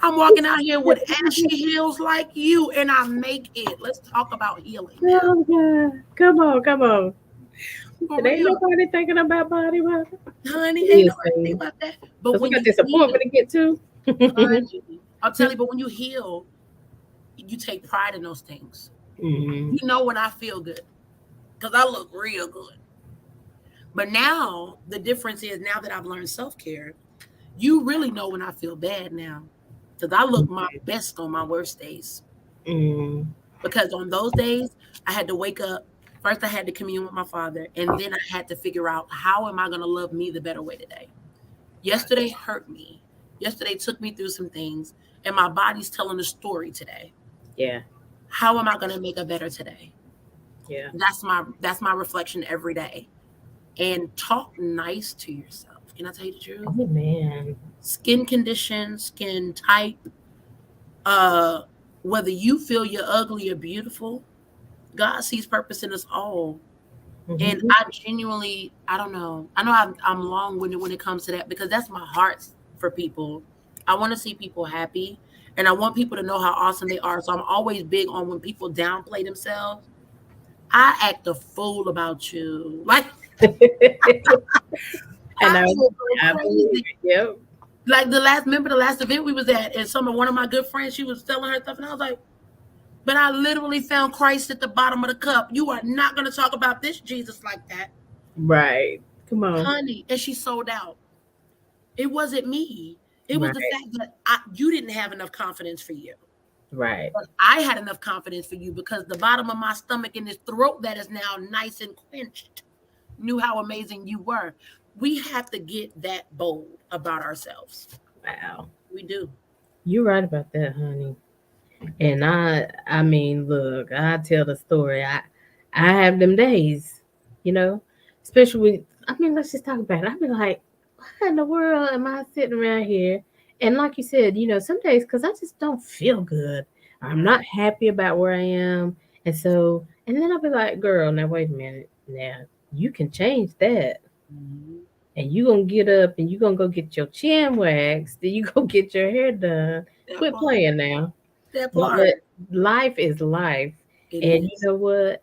I'm walking out here with ashy heels like you, and I make it. Let's talk about healing now, oh God. Come on, come on. for It ain't real, nobody thinking about body butter. honey. Ain't nobody think Listen, about that. But because we when got you this heal, appointment to get to. honey, I'll tell you. But when you heal, you take pride in those things. Mm, You know when I feel good because I look real good. But now the difference is now that I've learned self care, you really know when I feel bad now because I look my best on my worst days. mm, Because on those days, I had to wake up. First, I had to commune with my father, and then I had to figure out how am I going to love me the better way today. Yesterday hurt me. Yesterday took me through some things, and my body's telling a story today. yeah, How am I going to make a better today? yeah. That's my reflection every day. And talk nice to yourself. Can I tell you the truth? Oh man. Skin condition, skin type, uh, whether you feel you're ugly or beautiful, God sees purpose in us all. And Mm-hmm. I genuinely, I don't know. I know I'm long-winded when it comes to that because that's my heart for people. I want to see people happy, and I want people to know how awesome they are. So I'm always big on when people downplay themselves. I act a fool about you. Like I I know. will go I believe crazy. it. Yep. Like the last event we was at, and one of my good friends, she was telling her stuff, and I was like, but I literally found Christ at the bottom of the cup. You are not going to talk about this Jesus like that, Right. Come on. honey. And she sold out. It wasn't me. It was Right. the fact that you didn't have enough confidence for you. Right. But I had enough confidence for you because the bottom of my stomach and this throat that is now nice and quenched knew how amazing you were. We have to get that bold about ourselves. Wow. We do. You're right about that, honey. And I mean, look, I tell the story. I have them days, you know, especially with, I mean, let's just talk about it. I be like, why in the world am I sitting around here? And like you said, some days, because I just don't feel good. I'm not Right. happy about where I am. And so, and then I'll be like, girl, now wait a minute. Now, you can change that. Mhm. And you gonna get up and you gonna go get your chin waxed. Then you go get your hair done. That Quit part. playing now. That But part. life is life. It And you is. know what?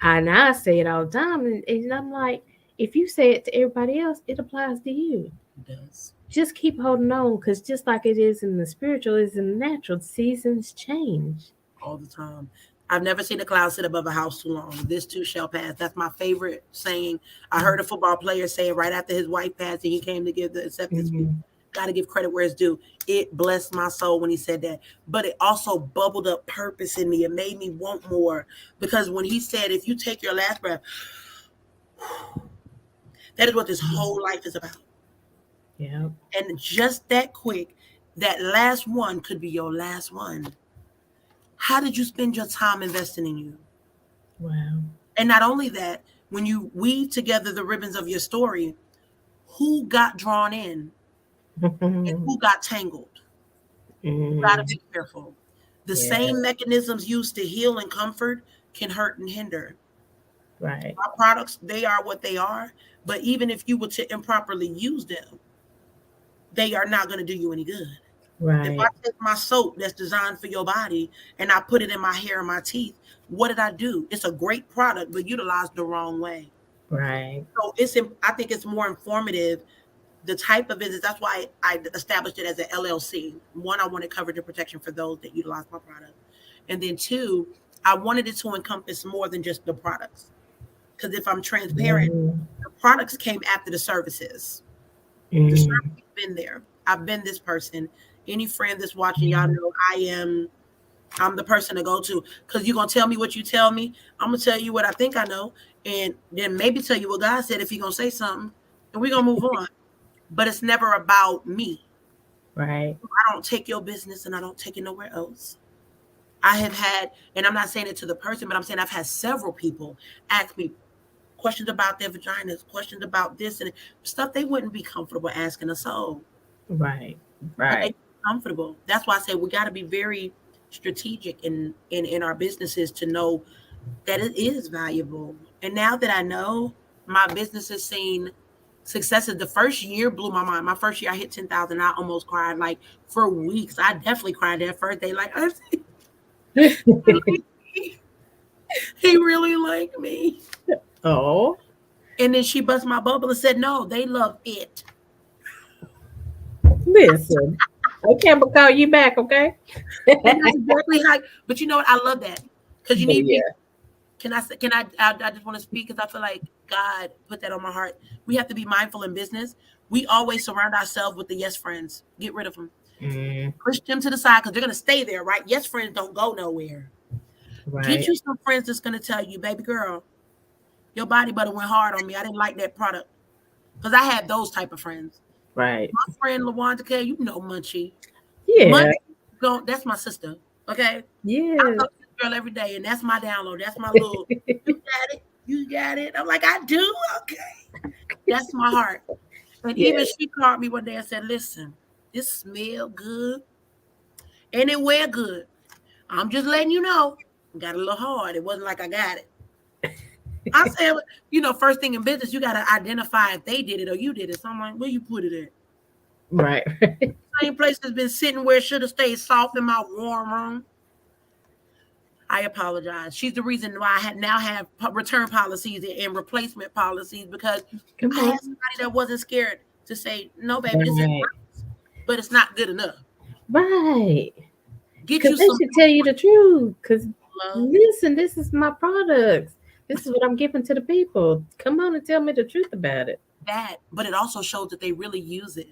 And I say it all the time. And I'm like, if you say it to everybody else, it applies to you. It does. Just keep holding on because just like it is in the spiritual, it's in the natural. Seasons change. All the time. I've never seen a cloud sit above a house too long. This too shall pass. That's my favorite saying. I heard a football player say it right after his wife passed and he came to give the acceptance speech. Mm-hmm. Got to give credit where it's due. It blessed my soul when he said that. But it also bubbled up purpose in me. It made me want more. Because when he said, if you take your last breath, that is what this whole life is about. Yeah. And just that quick, that last one could be your last one. How did you spend your time investing in you? Wow. And not only that, when you weave together the ribbons of your story, who got drawn in and who got tangled? You got to Mm, be careful. The yeah. same mechanisms used to heal and comfort can hurt and hinder. Right. My products, they are what they are. But even if you were to improperly use them, they are not going to do you any good. If I Right. take my soap that's designed for your body and I put it in my hair and my teeth, what did I do? It's a great product, but utilized the wrong way. Right. So I think it's more informative. The type of business, that's why I established it as an LLC. One, I wanted coverage and protection for those that utilize my product. And then two, I wanted it to encompass more than just the products. Because if I'm transparent, Mhm. the products came after the services. The Mm. service has been there. I've been this person. Any friend that's watching, y'all Mm. know I'm the person to go to. Because you're gonna tell me what you tell me. I'm gonna tell you what I think I know, and then maybe tell you what God said if He gonna say something, and we're gonna move on. But it's never about me. Right. I don't take your business and I don't take it nowhere else. I have had, and I'm not saying it to the person, but I'm saying I've had several people ask me questions about their vaginas, questions about this and stuff they wouldn't be comfortable asking a soul. Right. But they Right. comfortable. That's why I say we got to be very strategic in our businesses to know that it is valuable. And now that I know, my business has seen successes. The first year blew my mind. My first year I hit 10,000. I almost cried like for weeks. I definitely cried that first day. Like, he really liked me. Oh, And then she bust my bubble and said, no, they love it. listen. Okay, I'm gonna call you back, okay? And that's exactly how, but you know what? I love that. Because you But need people. yeah. Can I say, I just want to speak because I feel like God put that on my heart. We have to be mindful in business. We always surround ourselves with the yes friends. Get rid of them. Mm. Push them to the side because they're going to stay there, right? Yes friends don't go nowhere. Get Right. you some friends that's going to tell you, baby girl, your body butter went hard on me. I didn't like that product. Because I had those type of friends. Right. My friend LaWanda K, you know Munchie. Yeah. Munchie, that's my sister. Okay? I Yeah. talk to this girl every day, and that's my download. That's my little, you got it. You got it. I'm like, I do? Okay. That's my heart. And Yeah. even she called me one day and said, listen, this smell good and it wear good. I'm just letting you know. Got a little hard. It wasn't like I got it. I said, first thing in business, you got to identify if they did it or you did it. So I'm like, where you put it at? Right. Same place that's been sitting where it should have stayed soft in my warm room. I apologize. She's the reason why I now have return policies and replacement policies because Come I had on. somebody that wasn't scared to say, no, baby, this is Right. nice, but it's not good enough. Right. Get Because you they some should tell you the truth. Because love, listen, this is my products. This is what I'm giving to the people. Come on and tell me the truth about it. that, but it also shows that they really use it.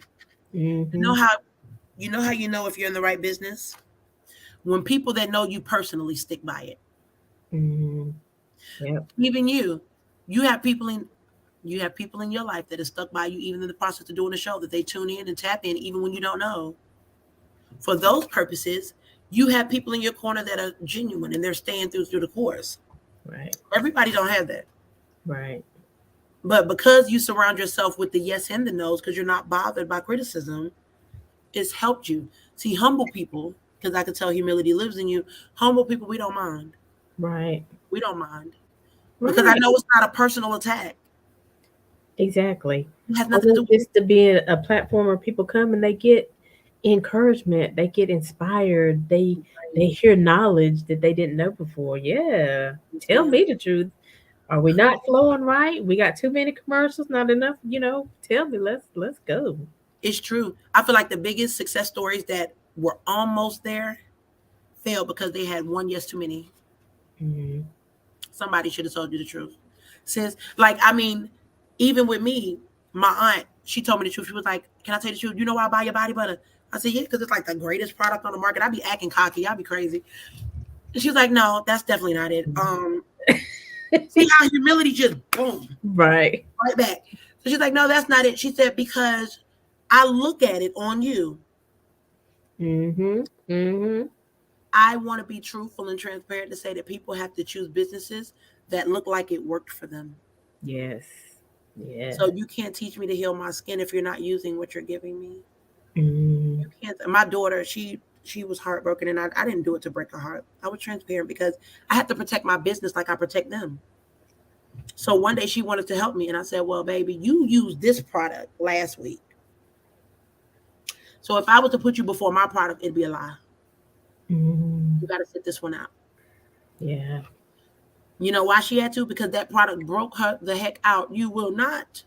You know Mm-hmm. how you know if you're in the right business? When people that know you personally stick by it. Mm-hmm. Yep. Even you have people in your life that are stuck by you even in the process of doing the show that they tune in and tap in even when you don't know. For those purposes, you have people in your corner that are genuine and they're staying through the course. Right. Everybody don't have that. Right. But because you surround yourself with the yes and the no's, because you're not bothered by criticism, it's helped you. See, humble people, because I can tell humility lives in you, humble people, we don't mind. Right. We don't mind. Because I Right. know it's not a personal attack. Exactly. It has I nothing to do want with this to be a platform where people come and they get encouragement, they get inspired, they hear knowledge that they didn't know before. Yeah. yes, Tell ma'am. me the truth. Are we not flowing right? We got too many commercials, not enough, tell me, let's go. It's true. I feel like the biggest success stories that were almost there failed because they had one yes too many. Mm. Somebody should have told you the truth. Since, like, I mean, even with me, my aunt, she told me the truth. She was like, can I tell you the truth? You know why I buy your body butter? I said, yeah, because it's like the greatest product on the market. I'd be acting cocky. I'd be crazy. And she was like, no, that's definitely not it. See how humility just boom, Right. right back. So she's like, no, that's not it. She said, because I look at it on you. Mhm. Mhm. I want to be truthful and transparent to say that people have to choose businesses that look like it worked for them. Yes. Yes. So you can't teach me to heal my skin if you're not using what you're giving me. Mm. You can't. My daughter, she was heartbroken, and I didn't do it to break her heart. I was transparent because I had to protect my business like I protect them. So one day she wanted to help me, and I said, "Well, baby, you used this product last week. So if I was to put you before my product, it'd be a lie. Mm, You got to sit this one out." yeah. You know why she had to? Because that product broke her the heck out. You will not.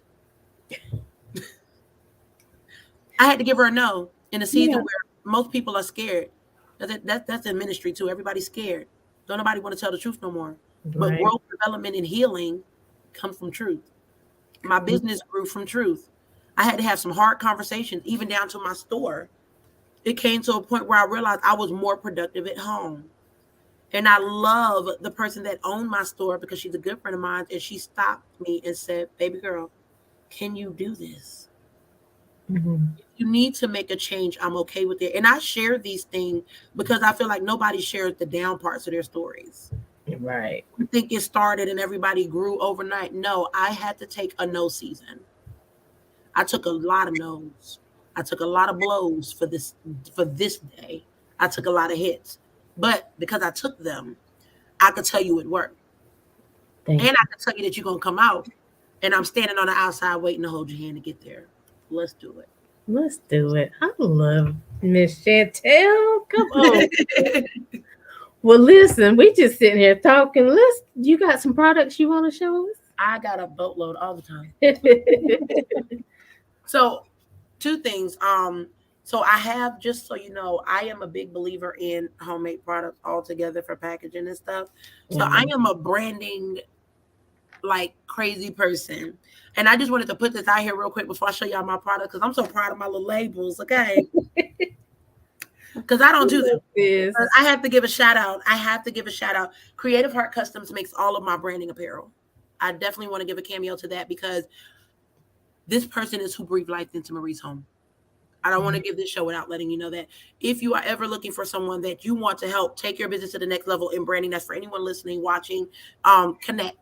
I had to give her a no in a season Yeah. where most people are scared. That's in ministry too. Everybody's scared. Don't nobody want to tell the truth no more. But Right. growth, development, and healing comes from truth. My business grew from truth. I had to have some hard conversations, even down to my store. It came to a point where I realized I was more productive at home. And I love the person that owned my store because she's a good friend of mine. And she stopped me and said, "Baby girl, can you do this? Hmm. You need to make a change. I'm okay with it." And I share these things because I feel like nobody shares the down parts of their stories. Right. You think it started and everybody grew overnight. No, I had to take a no season. I took a lot of no's. I took a lot of blows for this day. I took a lot of hits. But because I took them, I could tell you it worked. And Thank I you. can tell you that you're gonna come out. And I'm standing on the outside waiting to hold your hand to get there. Let's do Let's do it. I love Miss Chantel. Come on. it. Well, listen, we just sitting here talking. You got some products you want to show I got a boatload all the time. us? So two things. So I have, just so you know, I am a big believer in homemade products altogether for packaging and stuff. So I Mhm. am a branding like crazy person. And I just wanted to put this out here real quick before I show y'all my product because I'm so proud of my little labels, okay? Because I don't do them. This. But I have to give a shout out. I have to give a shout out. Creative Heart Customs makes all of my branding apparel. I definitely want to give a cameo to that because this person is who breathed life into Marie's home. I don't want to give this show without letting you know that if you are ever looking for someone that you want to help take your business to the next level in branding, that's for anyone listening, watching, connect.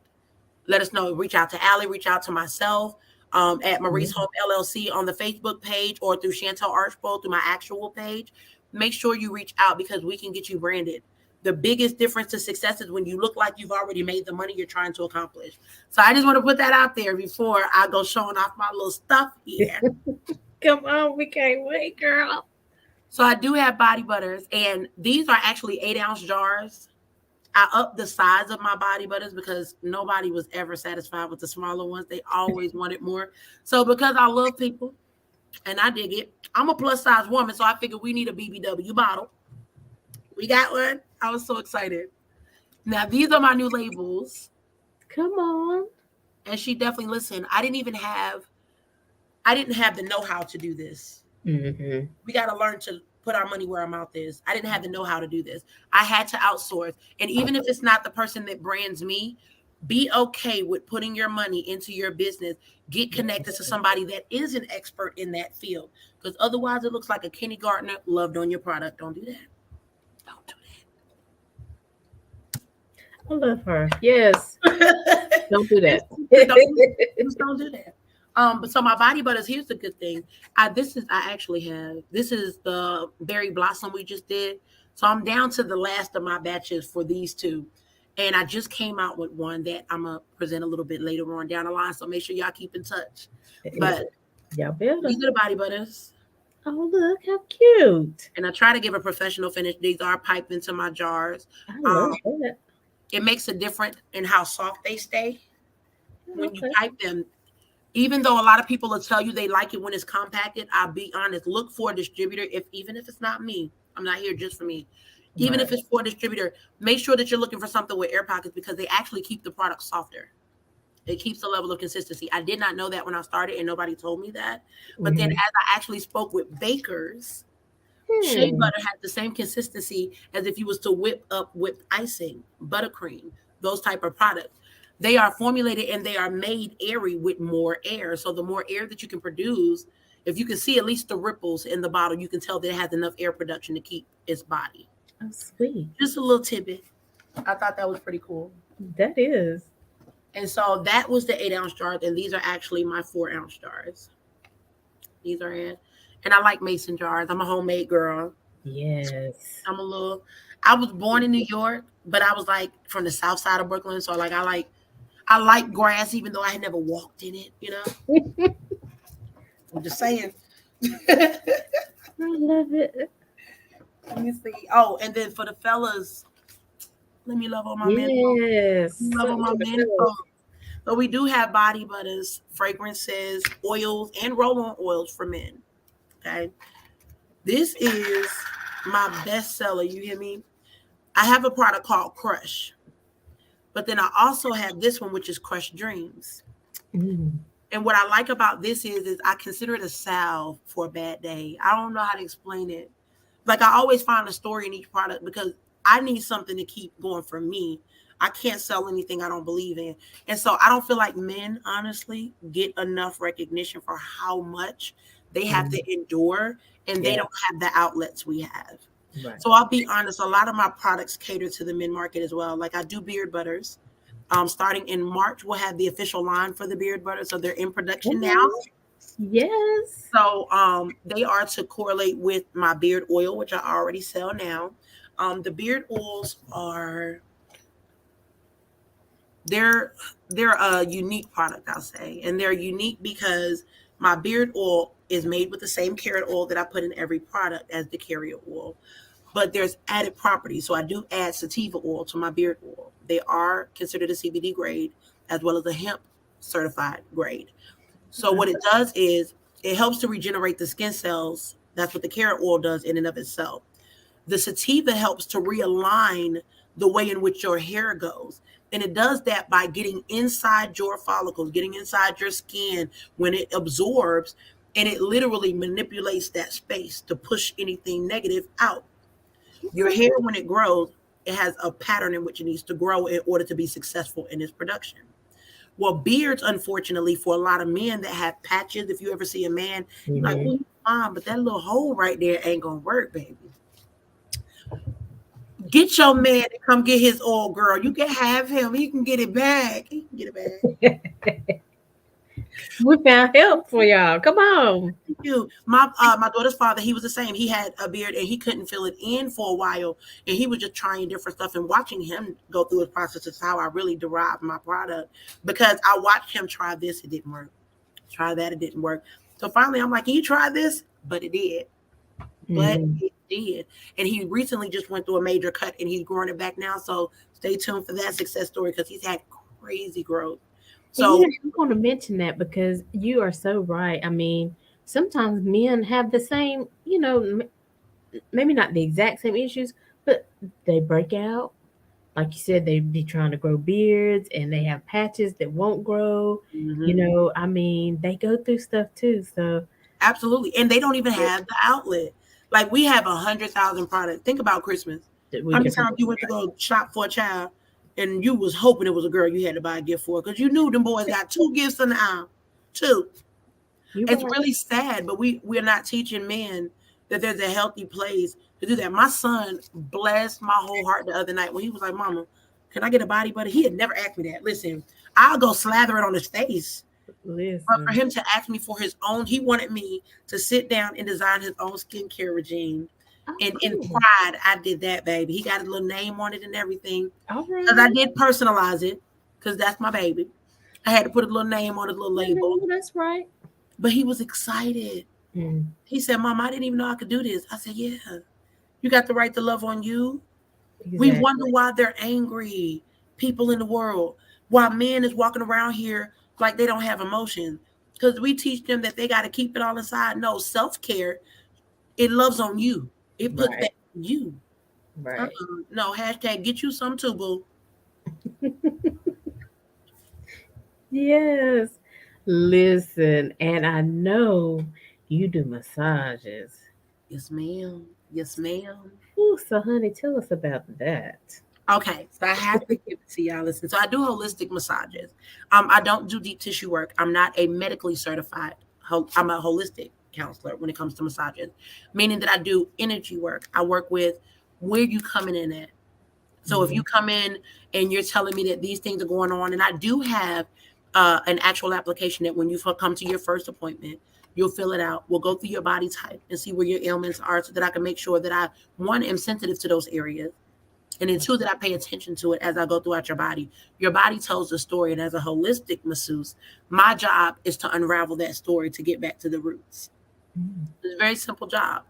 Let us know. Reach out to Aly, reach out to myself at Marie's Home LLC on the Facebook page or through Chantel Archbold through my actual page. Make sure you reach out because we can get you branded. The biggest difference to success is when you look like you've already made the money you're trying to accomplish. So I just want to put that out there before I go showing off my little stuff here. Come on, we can't wait, girl. So I do have body butters, and these are actually 8-ounce jars. I upped the size of my body butters because nobody was ever satisfied with the smaller ones. They always wanted more. So because I love people and I dig it, I'm a plus size woman, so I figured we need a BBW bottle. We got one. I was so excited. Now these are my new labels, Come on. and she definitely listened. I didn't have the know-how to do this. Hmm. We got to learn to put our money where our mouth is. I didn't have the know how to do this. I had to outsource. And even if it's not the person that brands me, be okay with putting your money into your business. Get connected to somebody that is an expert in that field. Because otherwise, it looks like a kindergartner loved on your product. Don't do that. Don't I love her. Yes. do that. Don't do that. Just don't do that. But so my body butters, here's the good thing. This is the berry blossom we just did. So I'm down to the last of my batches for these two. And I just came out with one that I'm gonna present a little bit later on down the line. So make sure y'all keep in touch. But Y'all better. these are the body butters. Oh, look how cute. And I try to give a professional finish. These are piped into my jars. I Um, love that. it makes a difference in how soft they stay when you Okay. pipe them. Even though a lot of people will tell you they like it when it's compacted, I'll be honest. Look for a distributor. Even if it's not me, I'm not here just for me. Even Right. if it's for a distributor, make sure that you're looking for something with air pockets because they actually keep the product softer. It keeps the level of consistency. I did not know that when I started, and nobody told me that. But then, Mhm. as I actually spoke with bakers, shea Hmm. butter has the same consistency as if you was to whip up whipped icing, buttercream, those type of products. They are formulated and they are made airy with more air. So the more air that you can produce, if you can see at least the ripples in the bottle, you can tell that it has enough air production to keep its body. Oh, sweet. Just a little tidbit. I thought that was pretty cool. That is. And so that was the 8-ounce jars, and these are actually my 4-ounce jars. These are it. And I like mason jars. I'm a homemade girl. Yes. I'm a little. I was born in New York, but I was like from the south side of Brooklyn, so like I like grass, even though I had never walked in it. I'm just saying. Let I love it. me see. Oh, and then for the fellas, let me love on my men. Yes. Let me love on Something my for the men. fellas. So we do have body butters, fragrances, oils, and roll-on oils for men. Okay, this is my best seller. You hear me? I have a product called Crush, but then I also have this one, which is Crush Dreams. Mm. And what I like about this is I consider it a salve for a bad day. I don't know how to explain it. Like I always find a story in each product because I need something to keep going for me. I can't sell anything I don't believe in. And so I don't feel like men, honestly, get enough recognition for how much they have Mm. to endure and they Yeah. don't have the outlets we have. Right. So I'll be honest, a lot of my products cater to the men market as well. Like I do beard butters. Starting in March, we'll have the official line for the beard butter. So they're in production now. Okay. Yes. So they are to correlate with my beard oil, which I already sell now. The beard oils are they're they're a unique product, I'll say, and they're unique because my beard oil is made with the same carrot oil that I put in every product as the carrier oil, but there's added properties. So I do add sativa oil to my beard oil. They are considered a CBD grade as well as a hemp certified grade. So Okay. what it does is it helps to regenerate the skin cells. That's what the carrot oil does in and of itself. The sativa helps to realign the way in which your hair goes. And it does that by getting inside your follicles, getting inside your skin when it absorbs, and it literally manipulates that space to push anything negative out. Your Okay. hair, when it grows, it has a pattern in which it needs to grow in order to be successful in its production. Well, beards, unfortunately, for a lot of men that have patches, if you ever see a man, you're like, oh, Hmm. he's fine, but that little hole right there ain't gonna work, baby. Get your man to come get his old girl. You can have him. He can get it back. He can get it back. We found help for y'all. Come on. Thank you. My daughter's father, he was the same. He had a beard and he couldn't fill it in for a while, and he was just trying different stuff. And watching him go through his process is how I really derived my product because I watched him try this, it didn't work. Try that, it didn't work. So finally, I'm like, "Can you try this?" But it did. But Mm. it did. And he recently just went through a major cut and he's growing it back now. So stay tuned for that success story because he's had crazy growth. And you know, So I'm going to mention that because you are so right. I mean, sometimes men have the same, maybe not the exact same issues, but they break out. Like you said, they be trying to grow beards and they have patches that won't grow. mhm, I mean, they go through stuff too. So, absolutely. And they don't even have the outlet. Like we have 100,000 products. Think about Christmas. that we How many can times you went to go shop for a child and you was hoping it was a girl you had to buy a gift for because you knew them boys got two gifts in the aisle. Two. You're It's right. really sad, but we're not teaching men that there's a healthy place to do that. My son blessed my whole heart the other night when he was like, "Mama, can I get a body butter?" He had never asked me that. Listen, I'll go slather it on his face. But for Listen. him to ask me for his own, he wanted me to sit down and design his own skincare regime. Oh, And in cool. pride, I did that, baby. He got a little name on it and everything. All Because I right. did personalize it, because that's my baby. I had to put a little name on it, a little I label. know that's right. But he was excited. Mm, He said, "Mom, I didn't even know I could do this." I said, "Yeah, you got the right to love on you." We wonder exactly. why they're angry, people in the world, why men is walking around here like they don't have emotion. Because we teach them that they got to keep it all inside. No, self care, it loves on you. It puts Right. that on you. Right. No, hashtag get you some too, boo. Yes. Listen, and I know you do massages. Yes, ma'am. Yes, ma'am. Ooh, so honey, tell us about that. Okay, so I have to give it to y'all. Listen, so I do holistic massages. I don't do deep tissue work. I'm not a medically certified. I'm a holistic counselor when it comes to massages, meaning that I do energy work. I work with where you coming in at. So if Mm-hmm. you come in and you're telling me that these things are going on, and I do have an actual application that when you come to your first appointment, you'll fill it out. We'll go through your body type and see where your ailments are, so that I can make sure that I one am sensitive to those areas And then two, that I pay attention to it as I go throughout your body. Your body tells the story, and as a holistic masseuse, my job is to unravel that story to get back to the roots. Mm, It's a very simple job.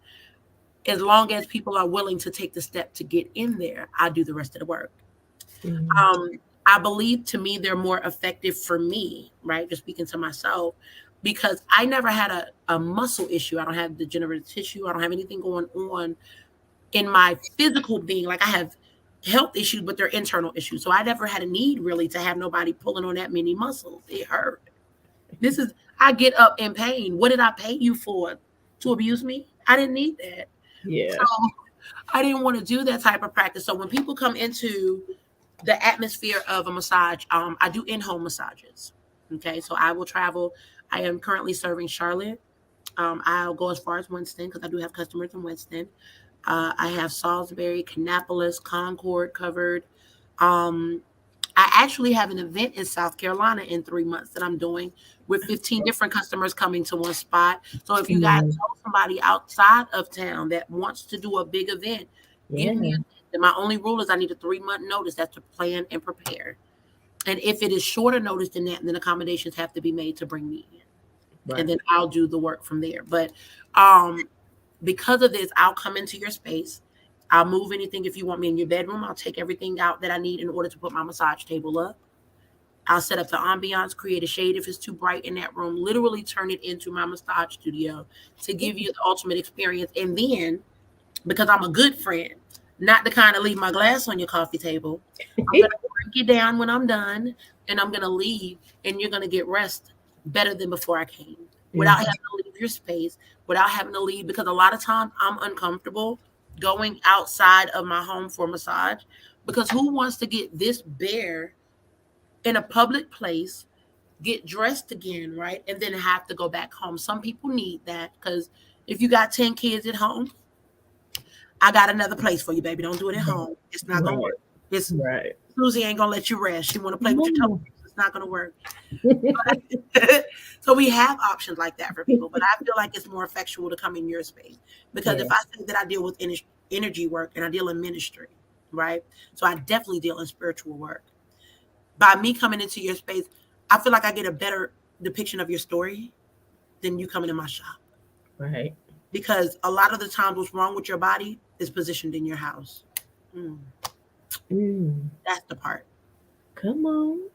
As long as people are willing to take the step to get in there, I do the rest of the work. mm, I believe, to me, they're more effective for me, right? Just speaking to myself, because I never had a muscle issue. I don't have degenerative tissue. I don't have anything going on in my physical being. Like, I have health issues, but they're internal issues. So I never had a need really to have nobody pulling on that many muscles. It hurt. This is, I get up in pain. What did I pay you for? To abuse me? I didn't need that. So yeah. I didn't want to do that type of practice. So when people come into the atmosphere of a massage, I do in-home massages. Okay, so I will travel. I am currently serving Charlotte. I'll go as far as Winston because I do have customers in Winston. I have Salisbury, Kannapolis, Concord covered. Um, I actually have an event in South Carolina in 3 months that I'm doing with 15 different customers coming to one spot. So if you guys Mm, know somebody outside of town that wants to do a big event, give me yeah. a, my only rule is I need a 3 month notice. That's to plan and prepare. And if it is shorter notice than that, then accommodations have to be made to bring me in. And Right. then I'll do the work from there. But um, because of this, I'll come into your space. I'll move anything if you want me in your bedroom. I'll take everything out that I need in order to put my massage table up. I'll set up the ambiance, create a shade if it's too bright in that room, literally turn it into my massage studio to give you the ultimate experience. And then, because I'm a good friend, not the kind of leave my glass on your coffee table, I'm going to break you down when I'm done, and I'm going to leave, and you're going to get rest better than before I came without Mm, having to leave your space, without having to leave. Because a lot of times I'm uncomfortable going outside of my home for a massage, because who wants to get this bare in a public place, get dressed again, right? And then have to go back home. Some people need that because if you got 10 kids at home, I got another place for you, baby. Don't do it at home. It's not gonna right. work. It's Right. Susie ain't gonna let you rest. She wanna play with your No. toes. It's not gonna work. So we have options like that for people, but I feel like it's more effectual to come in your space, because if Yeah. I say that I deal with energy work and I deal in ministry, right? So I definitely deal in spiritual work. By me coming into your space, I feel like I get a better depiction of your story than you coming in my shop, Right. because a lot of the times what's wrong with your body is positioned in your house. Mm, Mm, that's the part. come on.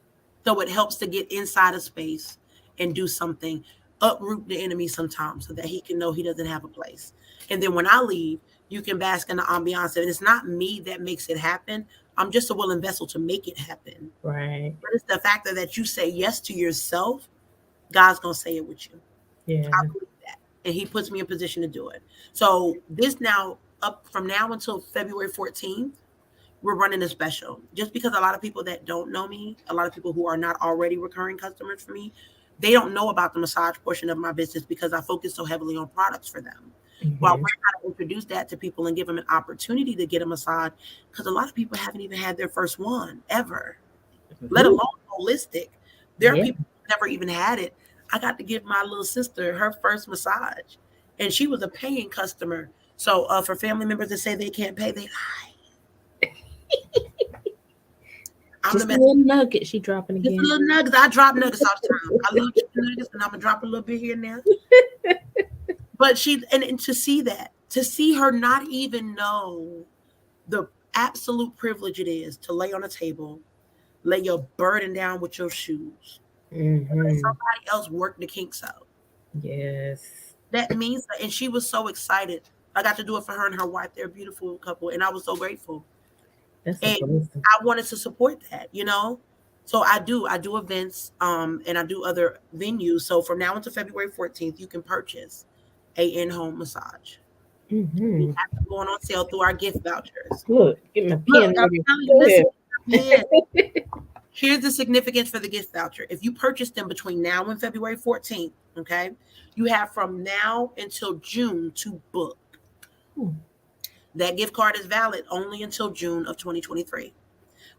So it helps to get inside a space and do something, uproot the enemy sometimes so that he can know he doesn't have a place. And then when I leave, you can bask in the ambiance. And it's not me that makes it happen. I'm just a willing vessel to make it happen. Right. But it's the factor that you say yes to yourself, God's going to say it with you. I Yeah. believe that. And he puts me in position to do it. So this now, up from now until February 14th, we're running a special, just because a lot of people that don't know me, a lot of people who are not already recurring customers for me, they don't know about the massage portion of my business because I focus so heavily on products for them. Well, Hmm. we're trying to introduce that to people and give them an opportunity to get a massage, because a lot of people haven't even had their first one ever, let Ooh, alone holistic. There are yeah. people who never even had it. I got to give my little sister her first massage, and she was a paying customer. So for family members that say they can't pay, they lie. I'm the Just a messenger. little nugget she dropping Just a again. little nuggets. I drop nuggets all the time. I love chicken nuggets, and I'm gonna drop a little bit here and there. But she, and to see that, to see her not even know the absolute privilege it is to lay on a table, lay your burden down with your shoes, and let Hmm. somebody else work the kinks out. Yes. That means that, and she was so excited. I got to do it for her and her wife. They're a beautiful couple, and I was so grateful. That's a And blessing. I wanted to support that. So I do events, and I do other venues. So from now until February 14th, you can purchase a in-home massage. We Hmm. have them going on sale through our gift vouchers. Look, get my Look, pen I'm ready. telling you, Go listen, ahead. pen. Here's the significance for the gift voucher. If you purchase them between now and February 14th, okay, you have from now until June to book. Hmm. That gift card is valid only until June of 2023.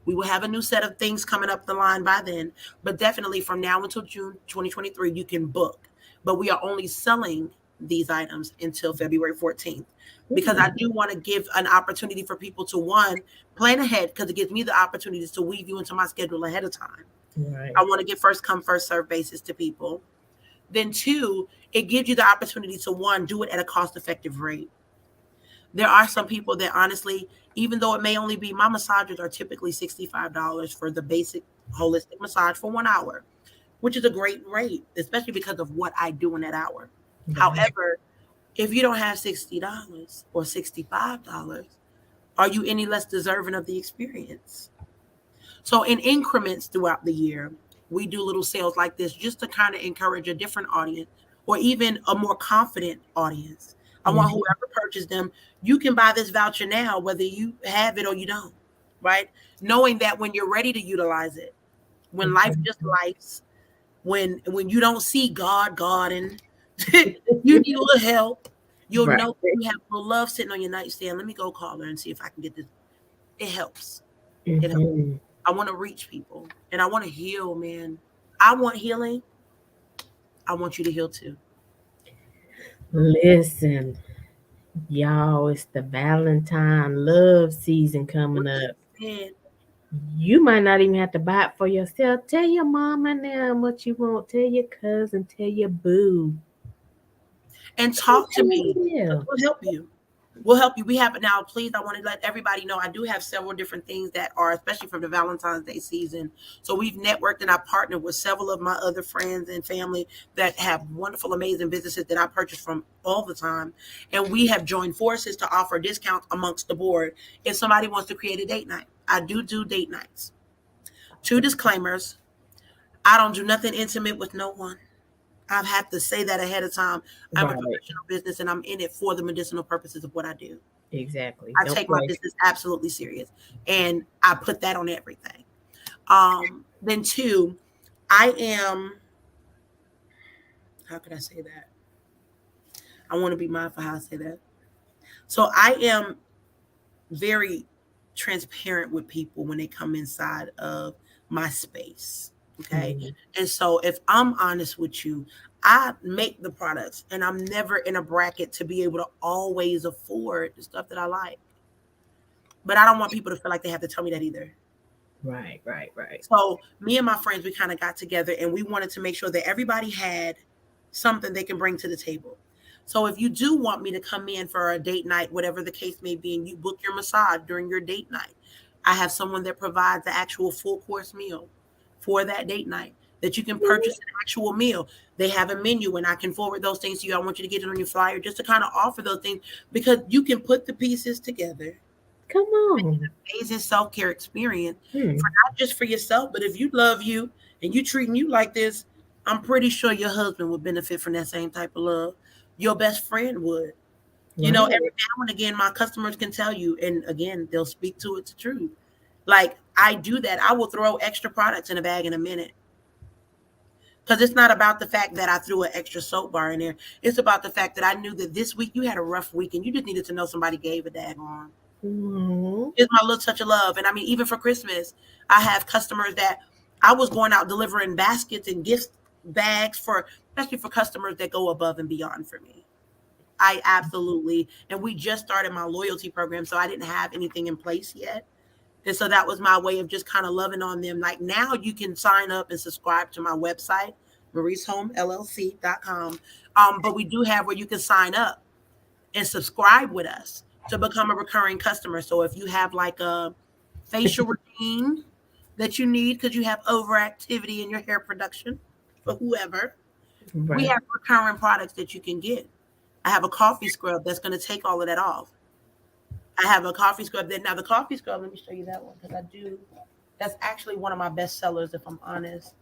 We will have a new set of things coming up the line by then, but definitely from now until June 2023, you can book. But we are only selling these items until February 14th, because I Ooh, do want to give an opportunity for people to, one, plan ahead, because it gives me the opportunities to weave you into my schedule ahead of time. I right. want to give first come, first serve basis to people. Then two, it gives you the opportunity to, one, do it at a cost effective rate. There are some people that honestly, even though it may only be, my massages are typically $65 for the basic holistic massage for 1 hour, which is a great rate, especially because of what I do in that hour. Right. However, if you don't have $60 or $65, are you any less deserving of the experience? So, in increments throughout the year, we do little sales like this just to kind of encourage a different audience or even a more confident audience. I want Mhm. whoever purchased them, you can buy this voucher now, whether you have it or you don't, right? Knowing that when you're ready to utilize it, when life just Exactly. lives, when you don't see God and you need a little help, you'll Right. know you have a little love sitting on your nightstand. Let me go call her and see if I can get this. It helps. It helps. Hmm. I want to reach people and I want to heal, man. I want healing. I want you to heal too. Listen, y'all, it's the Valentine love season coming up. Listen, You might not even have to buy it for yourself. Tell your mama now what you want. Tell your cousin. Tell your boo. and Tell talk to me. yourself. We'll help you. We'll help you. We have it now. Please, I want to let everybody know I do have several different things that are, especially for the Valentine's Day season. So we've networked and I partnered with several of my other friends and family that have wonderful, amazing businesses that I purchase from all the time. And we have joined forces to offer discounts amongst the board if somebody wants to create a date night. I do date nights. Two disclaimers. I don't do nothing intimate with no one. I've had to say that ahead of time. I'm a Right. professional business and I'm in it for the medicinal purposes of what I do. Exactly. I Don't take my play. business absolutely serious and I put that on everything. Then two, I am, how could I say that? I want to be mindful how I say that. So I am very transparent with people when they come inside of my space. Okay. Mhm. And so if I'm honest with you, I make the products and I'm never in a bracket to be able to always afford the stuff that I like. But I don't want people to feel like they have to tell me that either. Right. Right. Right. So me and my friends, we kind of got together and we wanted to make sure that everybody had something they can bring to the table. So if you do want me to come in for a date night, whatever the case may be, and you book your massage during your date night, I have someone that provides the actual full course meal for that date night that you can purchase an actual meal. They have a menu and I can forward those things to you. I want you to get it on your flyer just to kind of offer those things because you can put the pieces together, Come on. amazing self-care experience Hmm. for not just for yourself, but if you love you and you treating you like this, I'm pretty sure your husband would benefit from that same type of love. Your best friend would. You know, every Right. now and again, my customers can tell you, and again, they'll speak to it to truth. Like I do that. I will throw extra products in a bag in a minute. Because it's not about the fact that I threw an extra soap bar in there. It's about the fact that I knew that this week you had a rough week and you just needed to know somebody gave a daggone. Mhm. It's my little touch of love. And I mean, even for Christmas, I have customers that I was going out delivering baskets and gift bags for, especially for customers that go above and beyond for me. I absolutely, and we just started my loyalty program, so I didn't have anything in place yet. And so that was my way of just kind of loving on them. Like now you can sign up and subscribe to my website, MariceHomeLLC.com. But we do have where you can sign up and subscribe with us to become a recurring customer. So if you have like a facial routine that you need because you have overactivity in your hair production for whoever, we Right. have recurring products that you can get. I have a coffee scrub that's going to take all of that off. I have a coffee scrub that now the coffee scrub, let me show you that one because I do. That's actually one of my best sellers, if I'm honest.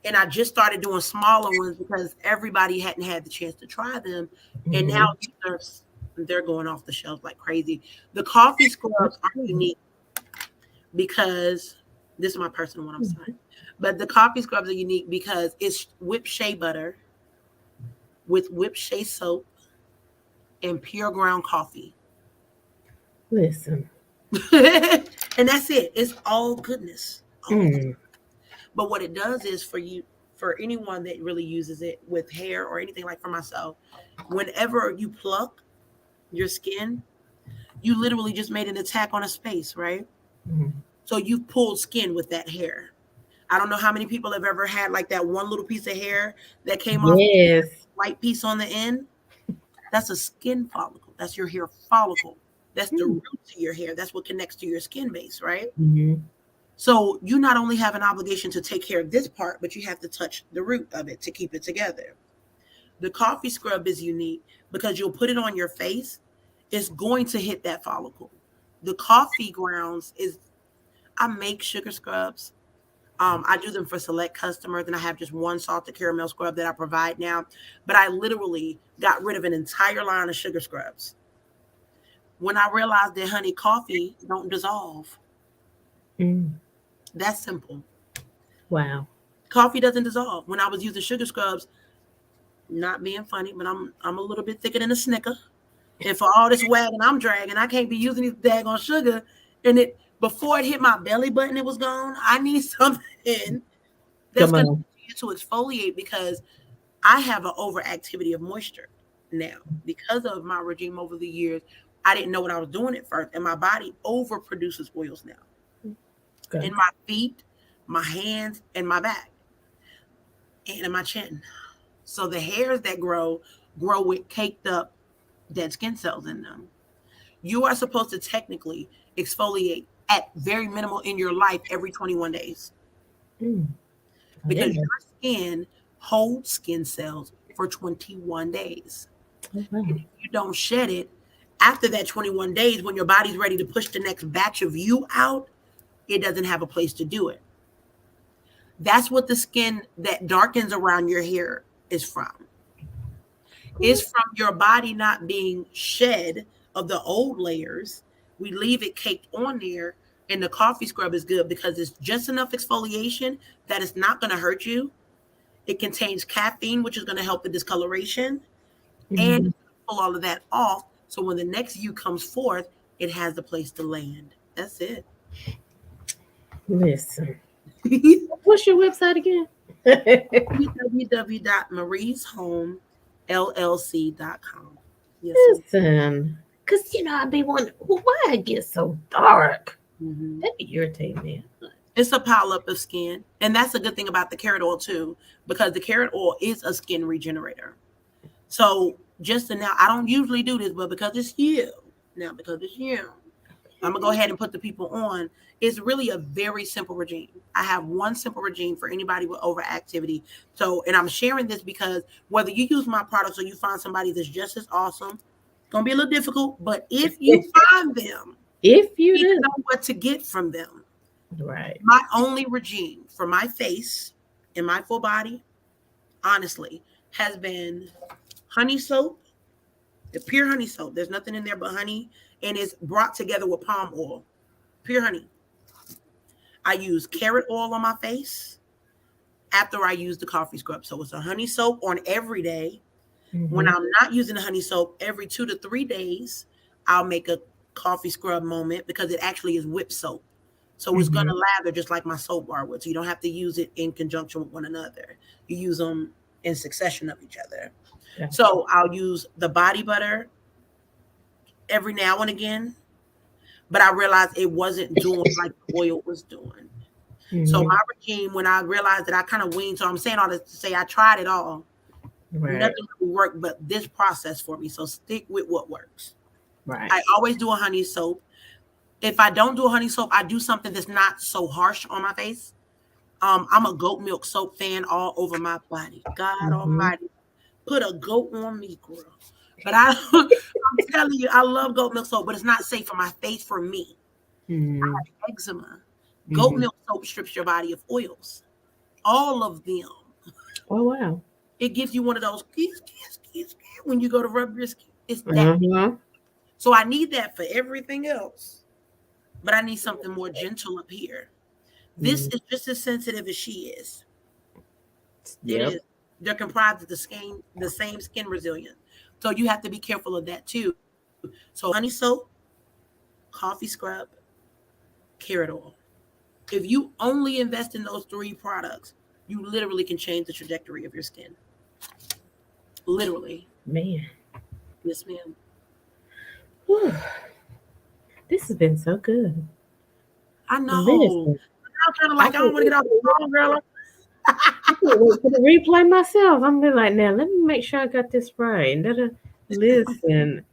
And I just started doing smaller ones because everybody hadn't had the chance to try them. And now Mhm. they're going off the shelves like crazy. The coffee scrubs That's are good. unique because this is my personal one, I'm sorry. But the coffee scrubs are unique because it's whipped shea butter with whipped shea soap and pure ground coffee. Listen. And that's it. It's all goodness. All good. Mm. But what it does is for you. for anyone that really uses it with hair or anything, like for myself, whenever you pluck your skin, you literally just made an attack on a space, right? Mhm. So you pulled skin with that hair. I don't know how many people have ever had like that one little piece of hair that came off Yes. white piece on the end. That's a skin follicle. That's your hair follicle. That's the Mm. root to your hair. That's what connects to your skin base, right? Mhm. So you not only have an obligation to take care of this part, but you have to touch the root of it to keep it together. The coffee scrub is unique because you'll put it on your face, it's going to hit that follicle. The coffee grounds is, I make sugar scrubs. I do them for select customers, and I have just one salted caramel scrub that I provide now. But I literally got rid of an entire line of sugar scrubs when I realized that honey coffee don't dissolve. Mm. That's simple. Wow. Coffee doesn't dissolve. When I was using sugar scrubs, not being funny, but I'm a little bit thicker than a snicker. And for all this wagging I'm dragging, I can't be using this daggone sugar. And it before it hit my belly button, it was gone. I need something that's Come gonna on. continue to exfoliate because I have an overactivity of moisture now because of my regime over the years. I didn't know what I was doing at first, and my body overproduces oils now Okay. in my feet, my hands, and my back, and in my chin. So the hairs that grow with caked up dead skin cells in them. You are supposed to technically exfoliate at very minimal in your life every 21 days Mm. I because didn't know. your skin holds skin cells for 21 days. Oh, wow. And if you don't shed it after that 21 days, when your body's ready to push the next batch of you out, it doesn't have a place to do it. That's what the skin that darkens around your hair is from. It's from your body not being shed of the old layers. We leave it caked on there, and the coffee scrub is good because it's just enough exfoliation that it's not going to hurt you. It contains caffeine, which is going to help the discoloration, and Mhm. pull all of that off. So when the next you comes forth, it has the place to land. That's it. Listen. What's your website again? www.marieshomellc.com. Yes, ma'am. Listen. Cause I be wondering, well, why it gets so dark. Mm-hmm. That be irritating me. It's a pile up of skin. And that's a good thing about the carrot oil too, because the carrot oil is a skin regenerator. So just to now, I don't usually do this, but because it's you, now because it's you, I'm gonna go ahead and put the people on. It's really a very simple regime. I have one simple regime for anybody with overactivity. So, and I'm sharing this because whether you use my products or you find somebody that's just as awesome, it's gonna be a little difficult. But if you find them, If you you need to do. know what to get from them. Right. My only regime for my face and my full body, honestly, has been honey soap, the pure honey soap. There's nothing in there but honey, and it's brought together with palm oil, pure honey. I use carrot oil on my face after I use the coffee scrub. So it's a honey soap on every day. When Mm-hmm. I'm not using the honey soap, every 2 to 3 days, I'll make a coffee scrub moment because it actually is whipped soap. So it's going Mm-hmm. to lather just like my soap bar would. So you don't have to use it in conjunction with one another. You use them in succession of each other. Gotcha. So I'll use the body butter every now and again, but I realized it wasn't doing like the oil was doing. So Mm-hmm. my regime, when I realized that I kind of weaned, so I'm saying all this to say I tried it all. Right. Nothing really worked but this process for me. So stick with what works. Right. I always do a honey soap. If I don't do a honey soap, I do something that's not so harsh on my face. I'm a goat milk soap fan all over my body. God Mm-hmm. Almighty, put a goat on me, girl. But I'm telling you, I love goat milk soap, but it's not safe for my face for me. Mm-hmm. Eczema. Goat Mm-hmm. milk soap strips your body of oils, all of them. Oh, wow. It gives you one of those when you go to rub your skin. It's that. Uh-huh. So I need that for everything else, but I need something more gentle up here. This Mm. is just as sensitive as she is. It Yep. is. They're comprised of the same skin resilience. So you have to be careful of that too. So honey soap, coffee scrub, carrot oil. If you only invest in those three products, You literally can change the trajectory of your skin. Literally. Man. Yes, ma'am. Whew, this has been so good. I know. Listen, I'm kind of I like, I can't don't want to wait get off for the phone, girl. the replay myself. I'm be like, now let me make sure I got this right. Listen,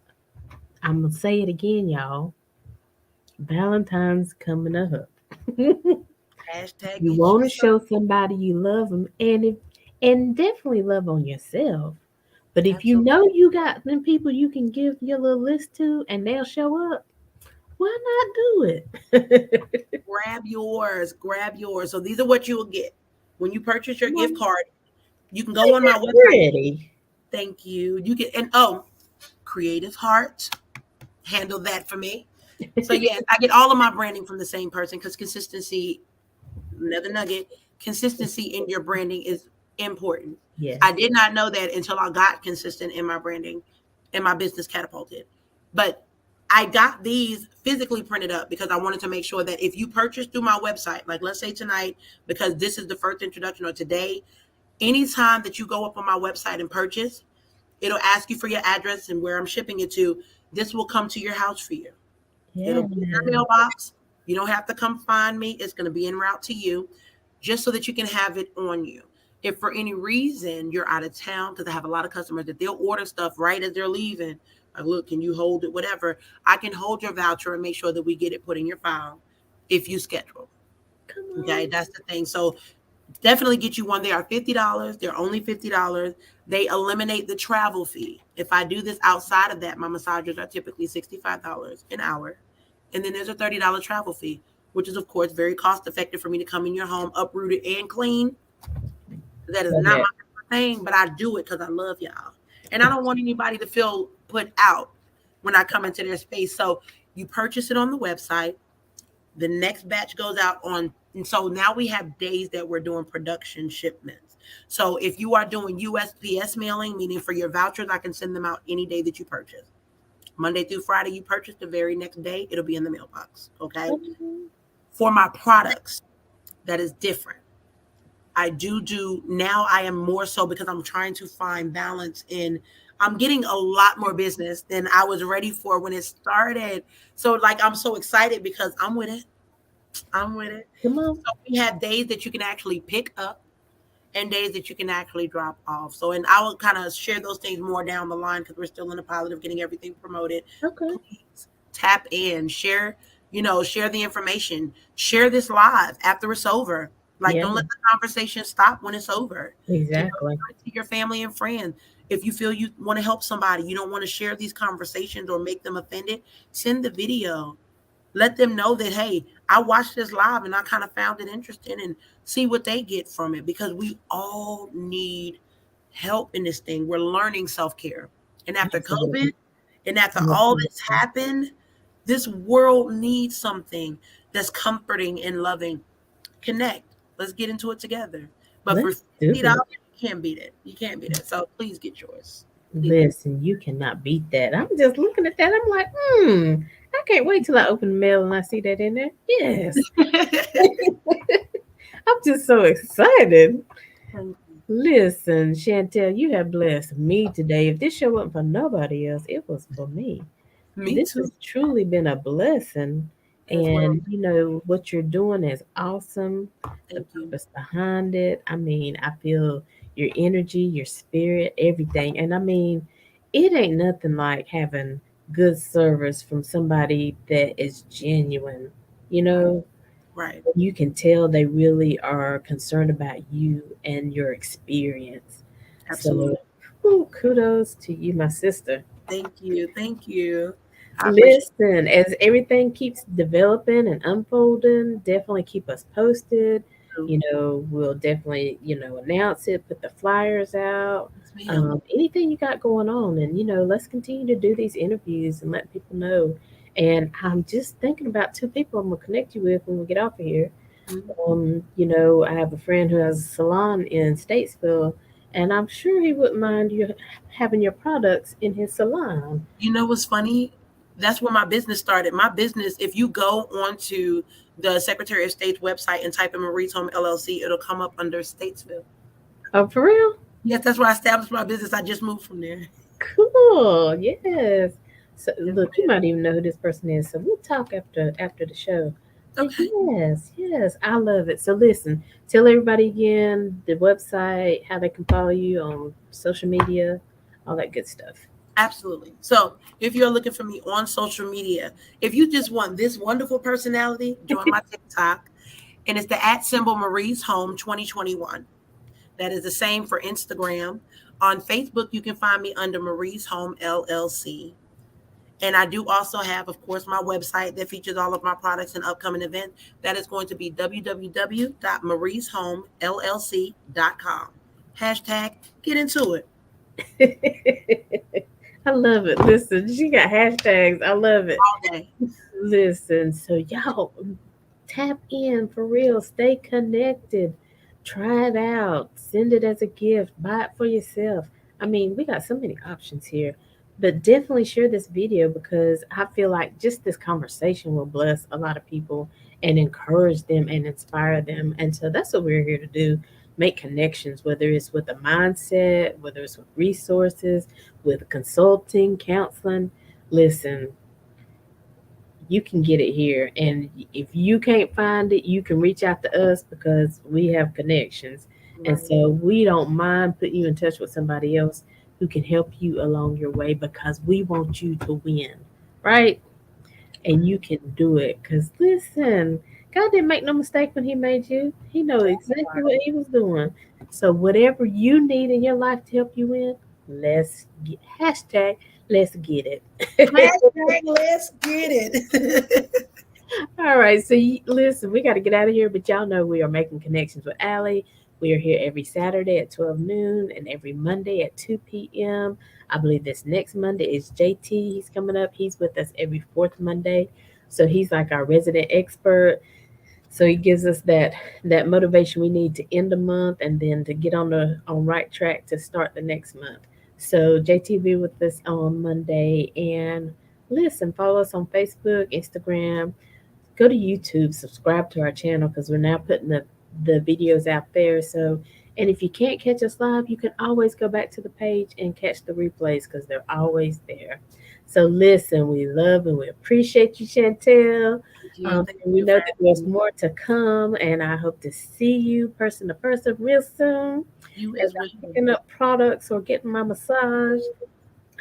I'm gonna say it again, y'all. Valentine's coming up. Hashtag You get you want to some. show somebody you love them, and definitely love on yourself. But if you Absolutely. know you got them people you can give your little list to, and they'll show up, why not do it? Grab yours. Grab yours. So these are what you will get. When you purchase your Come on, gift card, you can go make on my that website. pretty. Thank you. You get, and oh, Creative Heart. Handle that for me. So yes, I get all of my branding from the same person because consistency, another nugget, consistency in your branding is important. Yes. I did not know that until I got consistent in my branding and my business catapulted. But I got these physically printed up because I wanted to make sure that if you purchase through my website, like let's say tonight, because this is the first introduction, or today, anytime that you go up on my website and purchase, it'll ask you for your address and where I'm shipping it to. This will come to your house for you. It'll Yeah. be in your mailbox. You don't have to come find me. It's going to be en route to you just so that you can have it on you. If for any reason you're out of town, because I have a lot of customers that they'll order stuff right as they're leaving. Like, look, can you hold it? Whatever. I can hold your voucher and make sure that we get it put in your file if you schedule. Come Okay, on. that's the thing. So definitely get you one. They are $50. They're only $50. They eliminate the travel fee. If I do this outside of that, my massagers are typically $65 an hour. And then there's a $30 travel fee, which is, of course, very cost effective for me to come in your home, uprooted and clean. That is Love not that. my thing, but I do it because I love y'all. And I don't want anybody to feel put out when I come into their space. So you purchase it on the website. The next batch goes out on, and so now we have days that we're doing production shipments. So if you are doing USPS mailing, meaning for your vouchers, I can send them out any day that you purchase. Monday through Friday, you purchase, the very next day, it'll be in the mailbox. Okay. Mhm. For my products, that is different. I do now, I am more so because I'm trying to find balance in, I'm getting a lot more business than I was ready for when it started. So like I'm so excited because I'm with it. I'm with it. Come on. So we have days that you can actually pick up and days that you can actually drop off. So, and I will kind of share those things more down the line because we're still in the pilot of getting everything promoted. Okay. Please tap in, share, share the information, share this live after it's over. Like, Yeah. don't let the conversation stop when it's over. Exactly. Share it to your family and friends. If you feel you want to help somebody, you don't want to share these conversations or make them offended, send the video. Let them know that, hey, I watched this live and I kind of found it interesting, and see what they get from it, because we all need help in this thing. We're learning self-care. And after COVID Absolutely. and after all Absolutely. that's happened, this world needs something that's comforting and loving. Connect. Let's get into it together. But for Let's do $50, it. you can't beat it. You can't beat it. So please get yours. Please get Listen, you cannot beat that. I'm just looking at that. I'm like, I can't wait till I open the mail and I see that in there. Yes. it. I'm just so excited. Thank Listen, Chantel, you have blessed me today. If this show wasn't for nobody else, it was for me. you. Me This has too. truly been a blessing. As well. And what you're doing is awesome. The Thank you. purpose behind it. I mean, I feel your energy, your spirit, everything. And I mean, it ain't nothing like having good service from somebody that is genuine. You Right. know, Right. you can tell they really are concerned about you and your experience. So, Absolutely. kudos to you, my sister. Thank you. Thank you. I appreciate Listen, as everything keeps developing and unfolding, definitely keep us posted. you. We'll definitely, announce it, put the flyers out, Yes, ma'am. anything you got going on. And, let's continue to do these interviews and let people know. And I'm just thinking about two people I'm going to connect you with when we get off of here. Mhm. I have a friend who has a salon in Statesville, and I'm sure he wouldn't mind you having your products in his salon. You know what's funny? That's where my business started. My business, if you go onto the Secretary of State's website and type in Marie's Home LLC, it'll come up under Statesville. Oh, for real? Yes, that's where I established my business. I just moved from there. Cool. Yes. So Yes, look, you ma'am. might even know who this person is. So we'll talk after the show. But Okay. yes, yes, I love it. So listen, tell everybody again the website, how they can follow you on social media, all that good stuff. Absolutely. So if you're looking for me on social media, if you just want this wonderful personality, join my TikTok. And it's the at symbol Marie's Home 2021. That is the same for Instagram. On Facebook, you can find me under Marie's Home LLC. And I do also have, of course, my website that features all of my products and upcoming events. That is going to be www.marieshomellc.com. Hashtag get into it I love it. Listen, she got hashtags. I love it. all day. Listen, so y'all tap in for real. Stay connected. Try it out. Send it as a gift. Buy it for yourself. I mean, we got so many options here. But definitely share this video because I feel like just this conversation will bless a lot of people and encourage them and inspire them. And so that's what we're here to do, make connections, whether it's with a mindset, whether it's with resources, with consulting, counseling. Listen, you can get it here. And if you can't find it, you can reach out to us because we have connections. And Right. so we don't mind putting you in touch with somebody else who can help you along your way because we want you to win, right? And you can do it. Because listen, God didn't make no mistake when He made you, He knows exactly what He was doing. So, whatever you need in your life to help you win, let's get hashtag, let's get it. Hashtag let's get it. All right, so listen, we got to get out of here, but y'all know we are making connections with Aly. We are here every Saturday at 12 noon and every Monday at 2 p.m. I believe this next Monday is JT. He's coming up. He's with us every fourth Monday. So he's like our resident expert. So he gives us that motivation we need to end the month and then to get on right track to start the next month. So JT be with us on Monday and listen, follow us on Facebook, Instagram, go to YouTube, subscribe to our channel because we're now putting the videos out there. So, and if you can't catch us live, you can always go back to the page and catch the replays because they're always there. So, listen, we love and we appreciate you, Chantel. Thank you. Thank And we you know for that having there's me. more to come, and I hope to see you person to person real soon You as as I'm well. picking up products or getting my massage.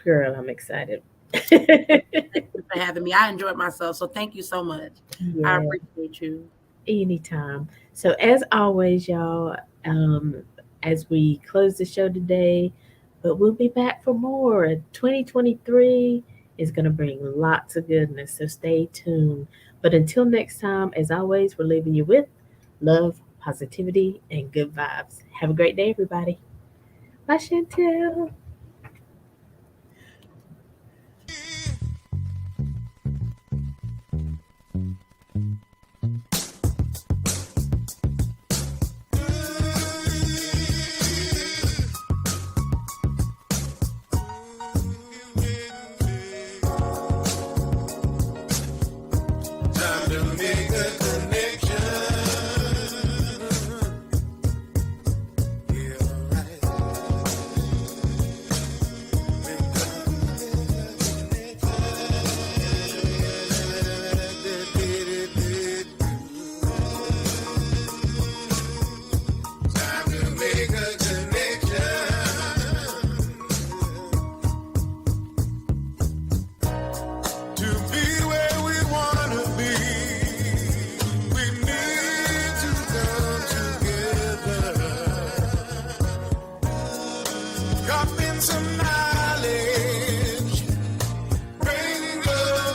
Girl, I'm excited. Thank you for having me. I enjoyed myself. So thank you so much. I Yeah. appreciate you. Anytime. So as always, y'all, um, as we close the show today, but we'll be back for more. 2023 is going to bring lots of goodness, so stay tuned. But until next time, as always, we're leaving you with love, positivity, and good vibes. Have a great day, everybody. Bye, Chantel. Time to make a connection. Yeah, time to make a connection. To be where we wanna be, we need to come together. Dropping some